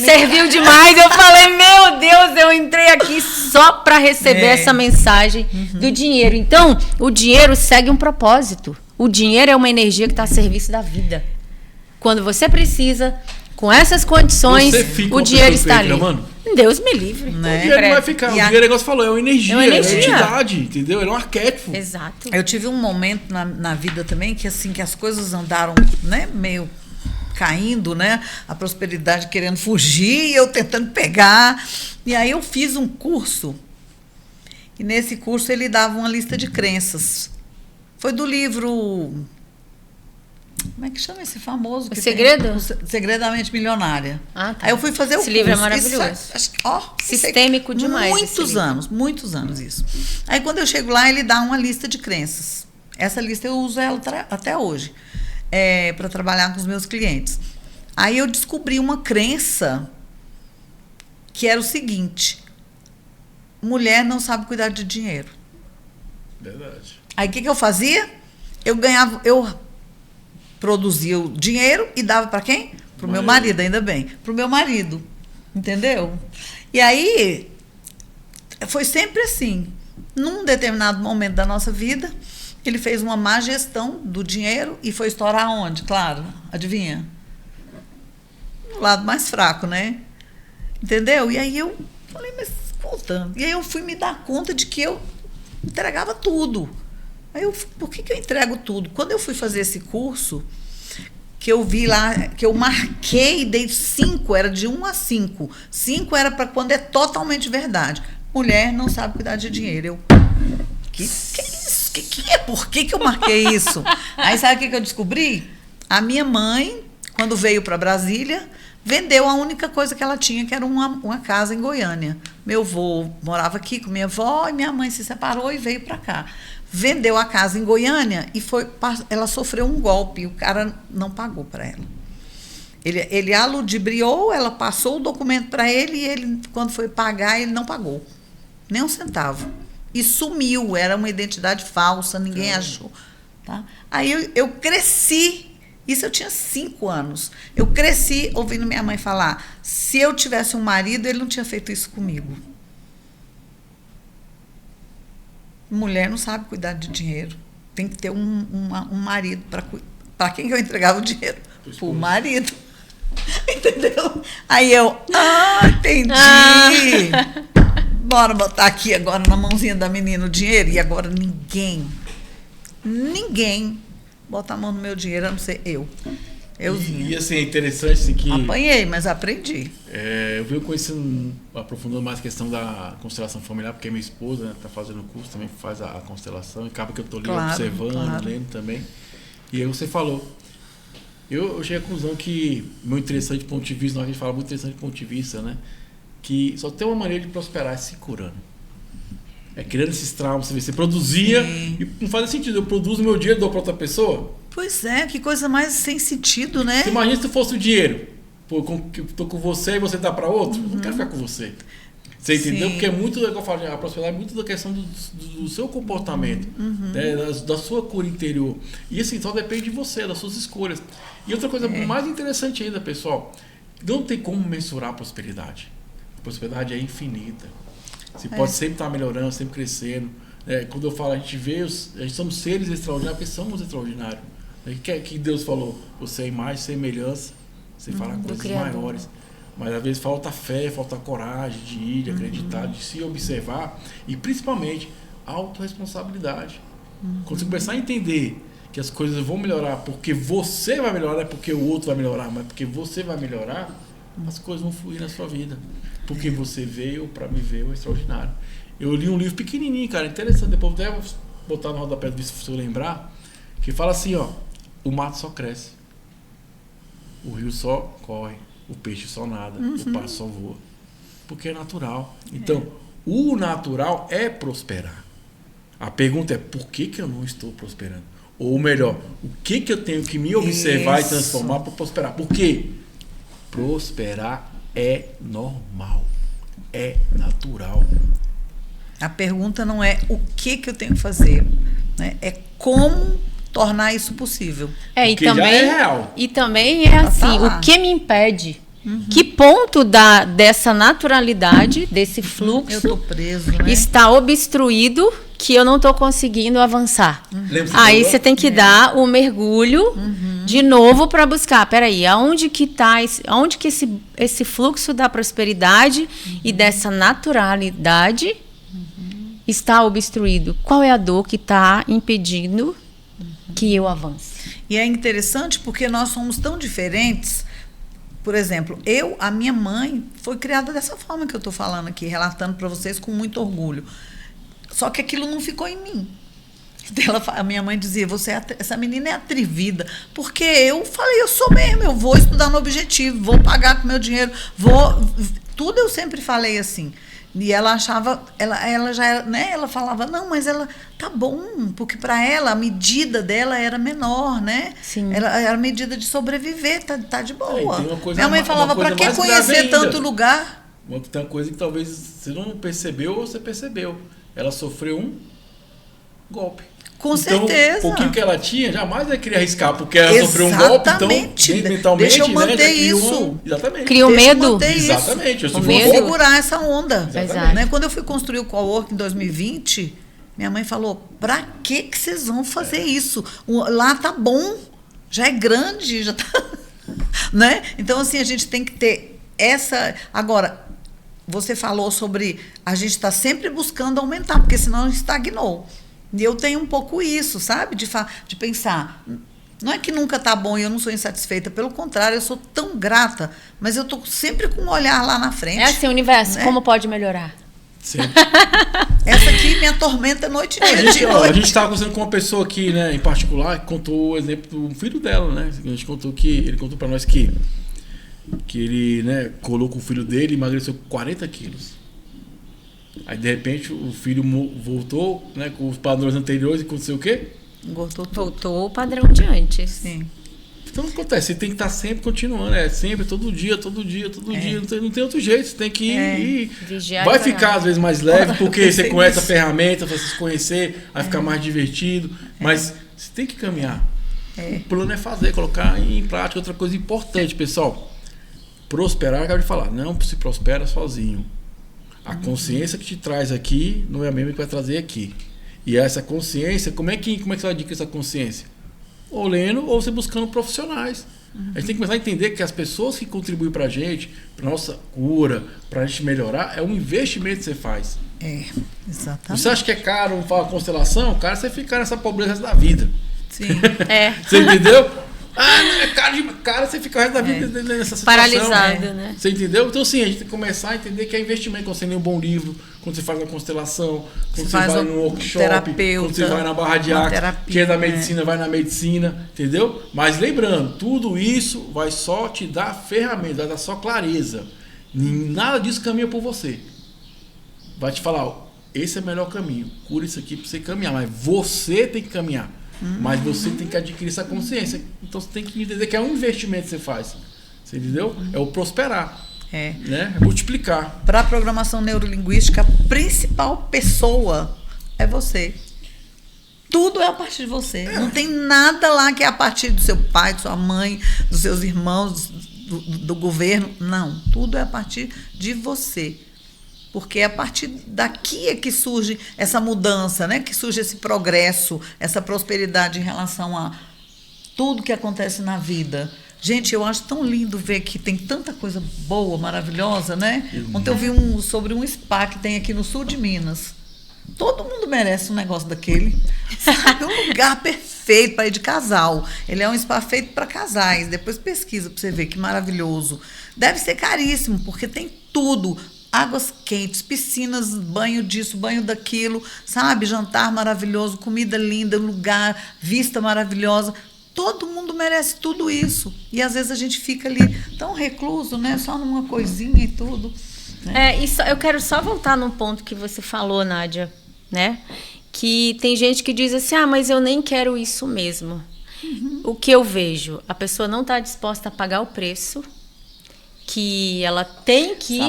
serviu demais. Eu falei, meu Deus, eu entrei aqui só pra receber essa mensagem do dinheiro. Então, o dinheiro segue um propósito. O dinheiro é uma energia que está a serviço da vida. Quando você precisa, com essas condições, o dinheiro está ali. Deus me livre. Né? O dinheiro não vai ficar. O dinheiro, o negócio falou, é uma energia, é uma entidade, entendeu? É um arquétipo. Exato. Eu tive um momento na vida também que assim que as coisas andaram, né, meio caindo, né? A prosperidade querendo fugir, eu tentando pegar. E aí eu fiz um curso. E nesse curso ele dava uma lista de crenças. Foi do livro... Como é que chama esse famoso? O Segredo? O Segredo da Mente Milionária. Tá. Aí eu fui fazer o curso. Esse livro é maravilhoso. Sistêmico demais. Muitos anos isso. Aí quando eu chego lá, ele dá uma lista de crenças. Essa lista eu uso ela até hoje. Para trabalhar com os meus clientes. Aí eu descobri uma crença que era o seguinte: mulher não sabe cuidar de dinheiro. Verdade. Aí o que eu fazia? Eu produzia o dinheiro e dava para quem? Para o meu marido, ainda bem. Para o meu marido. Entendeu? E aí foi sempre assim. Num determinado momento da nossa vida, ele fez uma má gestão do dinheiro e foi estourar onde? Claro, adivinha? No lado mais fraco, né? Entendeu? E aí eu falei, mas voltando. E aí eu fui me dar conta de que eu entregava tudo. Aí por que eu entrego tudo? Quando eu fui fazer esse curso, que eu vi lá, que eu marquei, dei 5, era de 1 a 5. 5 era para quando é totalmente verdade. Mulher não sabe cuidar de dinheiro. Eu, que é isso? Por que eu marquei isso? Aí sabe o que eu descobri? A minha mãe, quando veio para Brasília, vendeu a única coisa que ela tinha, que era uma casa em Goiânia. Meu avô morava aqui com minha avó e minha mãe se separou e veio para cá. Vendeu a casa em Goiânia e ela sofreu um golpe. O cara não pagou para ela. Ele a ludibriou, ela passou o documento para ele e ele, quando foi pagar, ele não pagou. Nem um centavo. E sumiu. Era uma identidade falsa, ninguém achou. Tá? Aí eu cresci. Isso eu tinha 5 anos. Eu cresci ouvindo minha mãe falar: se eu tivesse um marido, ele não tinha feito isso comigo. Mulher não sabe cuidar de dinheiro. Tem que ter um marido para quem que eu entregava o dinheiro? Para o marido. Entendeu? Aí eu, entendi. Bora botar aqui agora na mãozinha da menina o dinheiro. E agora ninguém bota a mão no meu dinheiro, a não ser euzinha. E assim, é interessante assim, que... Apanhei, mas aprendi. Eu venho conhecendo, aprofundando mais a questão da constelação familiar, porque minha esposa está fazendo o curso, também faz a constelação, e acaba que eu estou ali observando, lendo também. E aí você falou. Eu cheguei à conclusão que, meu interessante ponto de vista, nós a gente fala muito interessante ponto de vista, né? Que só tem uma maneira de prosperar, é se curando. É criando esses traumas, você produzia. Sim. E não faz sentido, eu produzo meu dinheiro e dou para outra pessoa. Pois é, que coisa mais sem sentido, né? Você imagina se fosse o dinheiro. Pô, eu tô com você e você dá para outro. Não quero ficar com você. Você entendeu? Sim. Porque é muito, como eu falo, a prosperidade é muito da questão do seu comportamento, né? da sua cura interior. E assim, só depende de você, das suas escolhas. E outra coisa mais interessante ainda, pessoal, não tem como mensurar a prosperidade. A prosperidade é infinita. Você pode sempre estar melhorando, sempre crescendo. Quando eu falo, a gente somos seres extraordinários, porque somos extraordinários. Que Deus falou, você é imagem, semelhança, você fala coisas maiores. Mas às vezes falta fé, falta coragem de ir, de acreditar, de se observar. E principalmente, autorresponsabilidade. Quando você começar a entender que as coisas vão melhorar porque você vai melhorar, não é porque o outro vai melhorar, mas porque você vai melhorar, as coisas vão fluir na sua vida. Porque você veio para viver o extraordinário. Eu li um livro pequenininho, cara, interessante, depois até vou botar no rodapé do vídeo se eu lembrar, que fala assim, ó: o mato só cresce, o rio só corre, o peixe só nada, o pássaro só voa. Porque é natural. Então, o natural é prosperar. A pergunta é, por que eu não estou prosperando? Ou melhor, o que eu tenho que me observar e transformar para prosperar? Por quê? Prosperar é normal, é natural. A pergunta não é o que eu tenho que fazer, né? É como tornar isso possível. E também, já é real. E também é assim, o que me impede? Que ponto dessa naturalidade, desse fluxo, eu tô preso, né? está obstruído que eu não estou conseguindo avançar? Aí você tem que dar o mergulho de novo para buscar. Peraí, aonde que esse fluxo da prosperidade e dessa naturalidade está obstruído? Qual é a dor que está impedindo que eu avance? E é interessante porque nós somos tão diferentes. Por exemplo, a minha mãe foi criada dessa forma que eu estou falando aqui, relatando para vocês com muito orgulho. Só que aquilo não ficou em mim. A minha mãe dizia, essa menina é atrevida. Porque eu falei, eu sou mesmo, eu vou estudar no objetivo, vou pagar com meu dinheiro, tudo eu sempre falei assim. E ela achava, ela já era, né? Ela falava, não, mas ela tá bom, porque para ela a medida dela era menor, né? Sim. Era a medida de sobreviver, tá de boa. Minha mãe falava, para que conhecer tanto lugar? Tem uma coisa que talvez você não percebeu ou você percebeu. Ela sofreu um golpe. Com certeza. O pouquinho que ela tinha, jamais ia querer arriscar, porque ela sofreu um golpe, então, mentalmente, deixa eu manter isso. Exatamente. Cria o medo. Exatamente. Eu vou segurar essa onda. Exato. Né? Quando eu fui construir o cowork em 2020, minha mãe falou, pra que vocês vão fazer isso? Lá tá bom, já é grande, já tá... né? Então, assim, a gente tem que ter essa... Agora, você falou sobre a gente está sempre buscando aumentar, porque senão estagnou. E eu tenho um pouco isso, sabe? De pensar, não é que nunca tá bom e eu não sou insatisfeita, pelo contrário, eu sou tão grata, mas eu tô sempre com um olhar lá na frente. É assim, universo, né? Como pode melhorar? Sempre. Essa aqui me atormenta noite e dia. A gente estava conversando com uma pessoa aqui, né, em particular, que contou o exemplo do filho dela, né? Ele contou para nós que que ele, né, colou com o filho dele e emagreceu 40 quilos. Aí, de repente, o filho voltou, né, com os padrões anteriores e aconteceu o quê? Voltou o padrão de antes. Sim. Então não acontece, você tem que estar sempre continuando, sempre, todo dia, dia. Não tem outro jeito, você tem que ir. Vigiar. Vai ficar às vezes mais leve, porque você conhece a ferramenta, você se conhecer, vai ficar mais divertido, mas você tem que caminhar. O plano é fazer, colocar em prática. Outra coisa importante, pessoal, prosperar, acabo de falar, não se prospera sozinho. A consciência que te traz aqui não é a mesma que vai trazer aqui. E essa consciência, como é que você vai adquirir essa consciência? Ou lendo, ou você buscando profissionais. A gente tem que começar a entender que as pessoas que contribuem pra gente, pra nossa cura, pra gente melhorar, é um investimento que você faz. Exatamente. Você acha que é caro falar constelação? Cara, você fica nessa pobreza da vida. Sim. Você entendeu? É caro, você fica o resto da vida nessa situação. Paralisado, né? Você entendeu? Então, sim, a gente tem que começar a entender que é investimento. Quando você lê um bom livro, quando você faz uma constelação, quando você vai num workshop, quando você vai na barra de arte, que é da medicina, vai na medicina, entendeu? Mas lembrando, tudo isso vai só te dar ferramentas, vai dar só clareza. Nada disso caminha por você. Vai te falar, esse é o melhor caminho, cura isso aqui para você caminhar, mas você tem que caminhar. Mas você tem que adquirir essa consciência. Então você tem que entender que é um investimento que você faz. Você entendeu? É o prosperar. Né? É multiplicar. Para a programação neurolinguística, a principal pessoa é você. Tudo é a partir de você. Não tem nada lá que é a partir do seu pai, de sua mãe, dos seus irmãos, do governo. Não. Tudo é a partir de você. Porque é a partir daqui é que surge essa mudança, né? Que surge esse progresso, essa prosperidade em relação a tudo que acontece na vida. Gente, eu acho tão lindo ver que tem tanta coisa boa, maravilhosa, né? Ontem eu vi sobre um spa que tem aqui no sul de Minas. Todo mundo merece um negócio daquele. Sabe? Um lugar perfeito para ir de casal. Ele é um spa feito para casais. Depois pesquisa para você ver que maravilhoso. Deve ser caríssimo, porque tem tudo. Águas quentes, piscinas, banho disso, banho daquilo, sabe? Jantar maravilhoso, comida linda, lugar, vista maravilhosa. Todo mundo merece tudo isso. E às vezes a gente fica ali tão recluso, né? Só numa coisinha e tudo. Né? Eu quero só voltar num ponto que você falou, Nádia, né? Que tem gente que diz assim, mas eu nem quero isso mesmo. O que eu vejo? A pessoa não está disposta a pagar o preço que ela tem que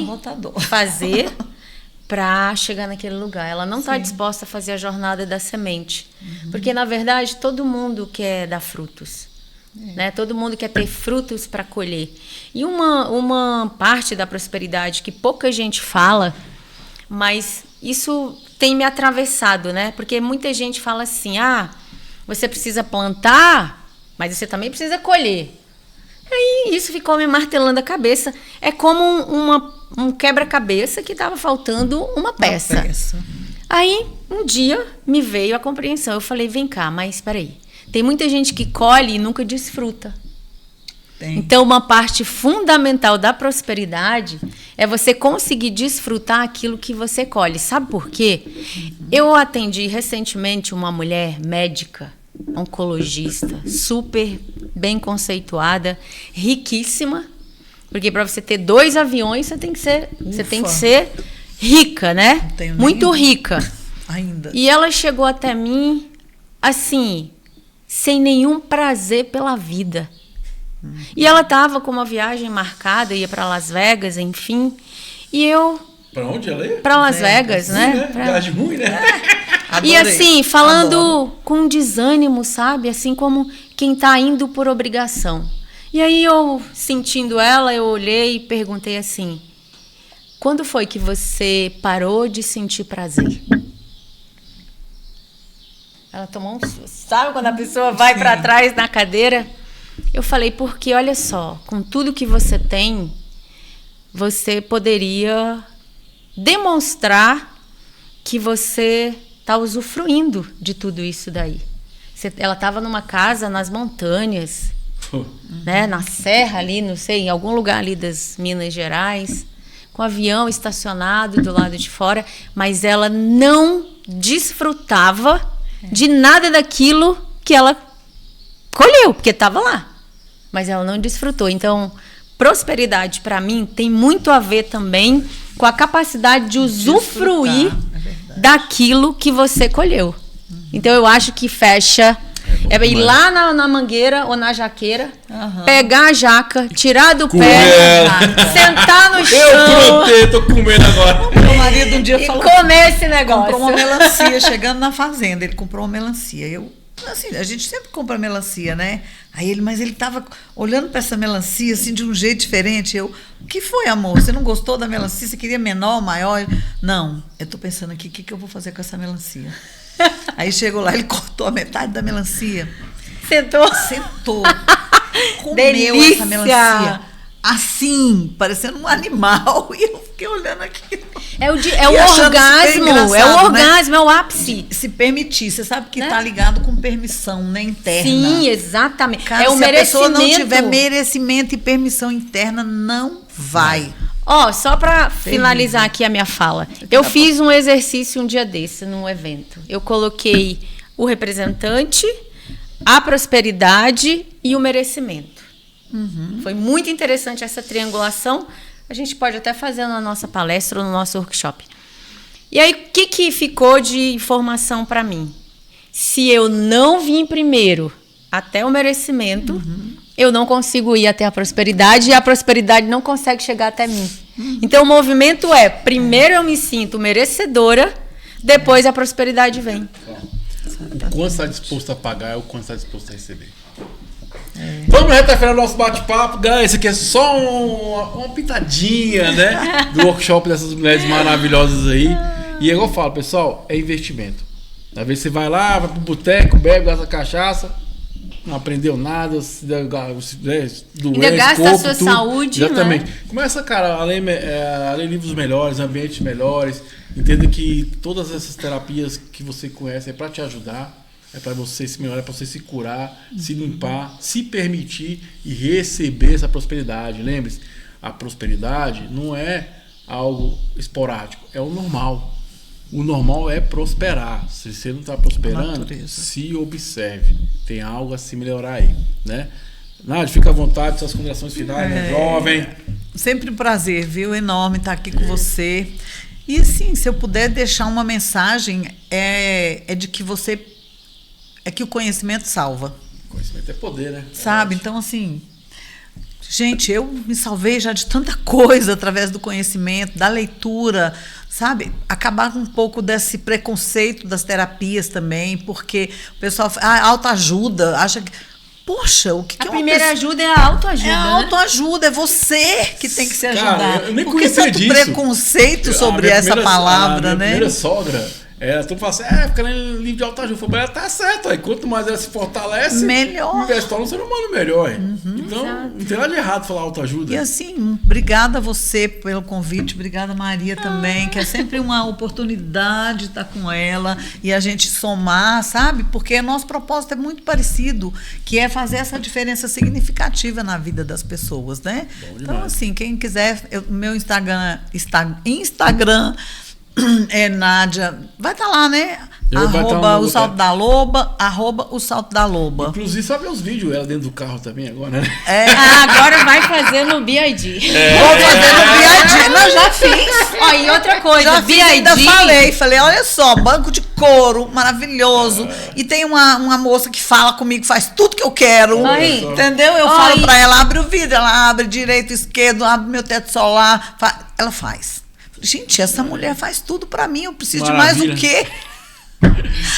fazer para chegar naquele lugar. Ela não está disposta a fazer a jornada da semente. Porque, na verdade, todo mundo quer dar frutos. Né? Todo mundo quer ter frutos para colher. E uma parte da prosperidade que pouca gente fala, mas isso tem me atravessado, né? Porque muita gente fala assim, você precisa plantar, mas você também precisa colher. Aí isso ficou me martelando a cabeça. É como um quebra-cabeça que estava faltando uma peça. Aí, um dia, me veio a compreensão. Eu falei, vem cá, mas espera aí. Tem muita gente que colhe e nunca desfruta. Então, uma parte fundamental da prosperidade é você conseguir desfrutar aquilo que você colhe. Sabe por quê? Eu atendi recentemente uma mulher médica, oncologista, super bem conceituada, riquíssima, porque para você ter 2 aviões você tem que ser rica, né? Muito rica. Ainda. E ela chegou até mim assim, sem nenhum prazer pela vida. E ela estava com uma viagem marcada, ia para Las Vegas, enfim. E eu... Para onde ela ia? Para Las Vegas, né? Viagem ruim, né? E assim, falando com desânimo, sabe? Assim como quem está indo por obrigação. E aí eu, sentindo ela, eu olhei e perguntei assim, quando foi que você parou de sentir prazer? Ela tomou um susto. Sabe quando a pessoa vai para trás na cadeira? Eu falei, porque olha só, com tudo que você tem, você poderia demonstrar que você está usufruindo de tudo isso daí. Ela estava numa casa nas montanhas, né, na serra ali, não sei, em algum lugar ali das Minas Gerais, com o avião estacionado do lado de fora, mas ela não desfrutava de nada daquilo que ela colheu, porque estava lá. Mas ela não desfrutou. Então, prosperidade, para mim, tem muito a ver também com a capacidade de usufruir daquilo que você colheu. Então, eu acho que fecha... É ir lá na mangueira ou na jaqueira, pegar a jaca, tirar do pé, sentar no chão. Eu tô comendo agora. Meu marido um dia falou... comer esse negócio. Comprou uma melancia, chegando na fazenda, ele comprou uma melancia. Assim, a gente sempre compra melancia, né? Mas ele tava olhando para essa melancia, assim, de um jeito diferente. O que foi, amor? Você não gostou da melancia? Você queria menor, maior? Não, eu tô pensando aqui, o que eu vou fazer com essa melancia? Aí chegou lá, ele cortou a metade da melancia. Sentou. Comeu Delícia. essa melancia. Assim, parecendo um animal. E eu fiquei olhando aqui. É o orgasmo, né? É o ápice. Se permitir, você sabe que tá ligado com permissão, né, interna. Sim, exatamente. Cara, é o se merecimento. a pessoa não tiver merecimento e permissão interna, não vai. Só para finalizar aqui a minha fala. Eu fiz um exercício um dia desse, num evento. Eu coloquei o representante, a prosperidade e o merecimento. Foi muito interessante essa triangulação. A gente pode até fazer na nossa palestra ou no nosso workshop. E aí, o que ficou de informação para mim? Se eu não vim primeiro até o merecimento, eu não consigo ir até a prosperidade e a prosperidade não consegue chegar até mim. Então, o movimento é, primeiro eu me sinto merecedora, depois a prosperidade vem. O quanto está disposto a pagar é o quanto está disposto a receber. Vamos reta-feira do nosso bate-papo. Galera, isso aqui é só uma pitadinha, né? Do workshop dessas mulheres maravilhosas aí. E eu falo, pessoal, é investimento. Às vezes você vai lá, vai pro boteco, bebe, gasta cachaça, não aprendeu nada, ainda gasta a sua saúde. Exatamente. Né? Começa, cara, a ler livros melhores, ambientes melhores. Entenda que todas essas terapias que você conhece é para te ajudar. É para você se melhorar, é para você se curar, se limpar, se permitir e receber essa prosperidade. Lembre-se, a prosperidade não é algo esporádico, é o normal. O normal é prosperar. Se você não está prosperando, se observe. Tem algo a se melhorar aí, né? Nádia, fica à vontade, suas considerações finais, né, jovem. Sempre um prazer, viu? Enorme estar aqui com você. E assim, se eu puder deixar uma mensagem, é de que você... É que o conhecimento salva. Conhecimento é poder, né? Sabe? Então, assim... Gente, eu me salvei já de tanta coisa através do conhecimento, da leitura, sabe? Acabar com um pouco desse preconceito das terapias também, porque o pessoal... autoajuda, acha que... Poxa, o que é uma primeira ajuda é a autoajuda. É a autoajuda, é você que tem que se ajudar. Cara, eu nem Por que conhecia tanto disso. Preconceito sobre essa palavra, a né? Minha primeira sogra... tu fala assim, fica lendo livro de autoajuda. Ela tá certo, aí quanto mais ela se fortalece, melhor. Investe um ser humano melhor. Então, não tem nada de errado falar autoajuda. E assim, obrigada a você pelo convite, obrigada Maria também, que é sempre uma oportunidade estar com ela e a gente somar, sabe? Porque nosso propósito é muito parecido, que é fazer essa diferença significativa na vida das pessoas, né? Então, assim, quem quiser, meu Instagram é Nádia, vai estar lá, né? @ o Salto da Loba, @ o Salto da Loba. Inclusive, só ver os vídeos ela dentro do carro também agora, né? Agora vai fazer no BID. Vou fazer no BID. Não, já fiz. E outra coisa, já fiz, ainda falei, olha só, banco de couro, maravilhoso. E tem uma moça que fala comigo, faz tudo que eu quero. Entendeu? Eu falo pra ela, abre o vidro, ela abre direito, esquerdo, abre meu teto solar. Ela faz. Gente, essa mulher faz tudo pra mim, eu preciso de mais o quê?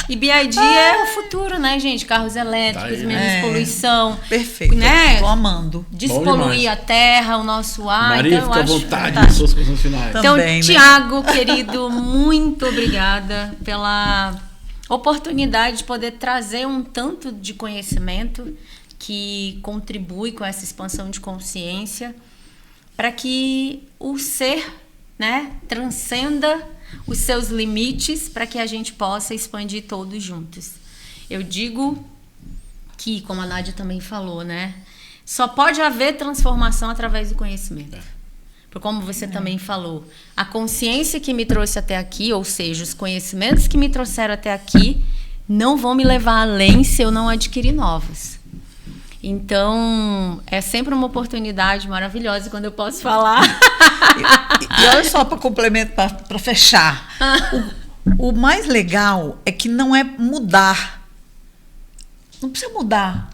E BID é o futuro, né, gente? Carros elétricos, menos poluição. Perfeito, né? Tô amando. Despoluir a terra, o nosso ar. Maria, então, fica à vontade nas suas coisas finais. Então, também, Tiago, querido, muito obrigada pela oportunidade de poder trazer um tanto de conhecimento que contribui com essa expansão de consciência para que o ser, né, transcenda os seus limites para que a gente possa expandir todos juntos. Eu digo que, como a Nádia também falou, né, só pode haver transformação através do conhecimento. Porque, como você também falou, a consciência que me trouxe até aqui, ou seja, os conhecimentos que me trouxeram até aqui, não vão me levar além se eu não adquirir novos. Então, é sempre uma oportunidade maravilhosa quando eu posso falar. E olha só, para complementar, para fechar. O mais legal é que não é mudar. Não precisa mudar.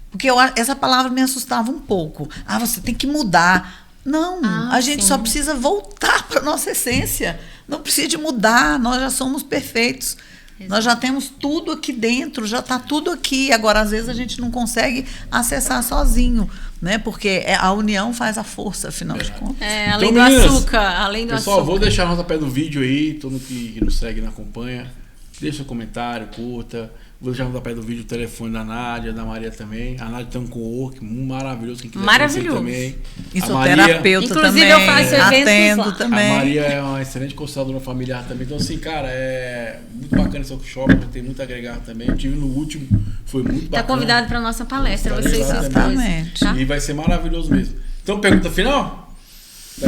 Porque essa palavra me assustava um pouco. Você tem que mudar. Não, a gente só precisa voltar para a nossa essência. Não precisa de mudar, nós já somos perfeitos. Exato. Nós já temos tudo aqui dentro, já está tudo aqui. Agora, às vezes, a gente não consegue acessar sozinho, né? Porque a união faz a força, afinal de contas. Além então, do meninas, açúcar, além do pessoal, açúcar. Vou deixar no rodapé do vídeo aí, todo mundo que nos segue e nos acompanha. Deixa um comentário, curta. Vou deixar no rodapé do vídeo o telefone da Nádia, da Maria também. A Nádia tem um co-work maravilhoso, quem quiser maravilhoso também. E sou terapeuta inclusive, também. Eu faço eventos lá. Também. A Maria é uma excelente consultadora familiar também. Então, assim, cara, é muito bacana esse workshop, tem muito a agregar também. Eu tive no último, foi muito bacana. Está convidado para a nossa palestra, você e seus Exatamente. Tá? E vai ser maravilhoso mesmo. Então, pergunta final?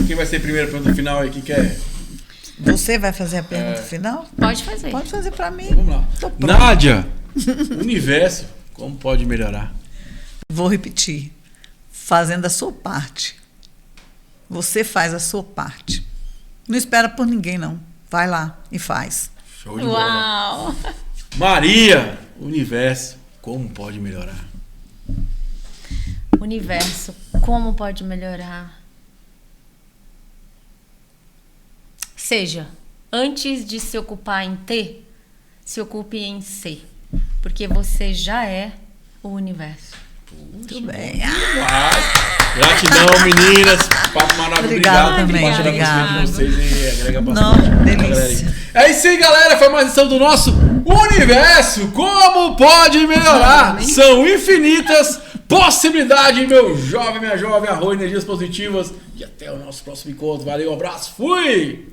Quem vai ser a primeira pergunta final aí? Que é? Você vai fazer a pergunta final? Pode fazer. Pode fazer para mim. Então, vamos lá. Nádia, universo, como pode melhorar? Vou repetir. Fazendo a sua parte. Você faz a sua parte. Não espera por ninguém, não. Vai lá e faz. Show de bola. Uau! Maria, universo, como pode melhorar? Universo, como pode melhorar? Seja, antes de se ocupar em ter, se ocupe em ser. Porque você já é o universo. Muito bem. Gratidão, meninas. Papo maravilhoso. Obrigada também. Obrigado. Vocês e agrega bastante. Não, delícia. É isso aí, galera. Foi mais uma edição do nosso Universo. Como pode melhorar? São infinitas possibilidades, meu jovem, minha jovem. Arroz, energias positivas. E até o nosso próximo encontro. Valeu, um abraço. Fui!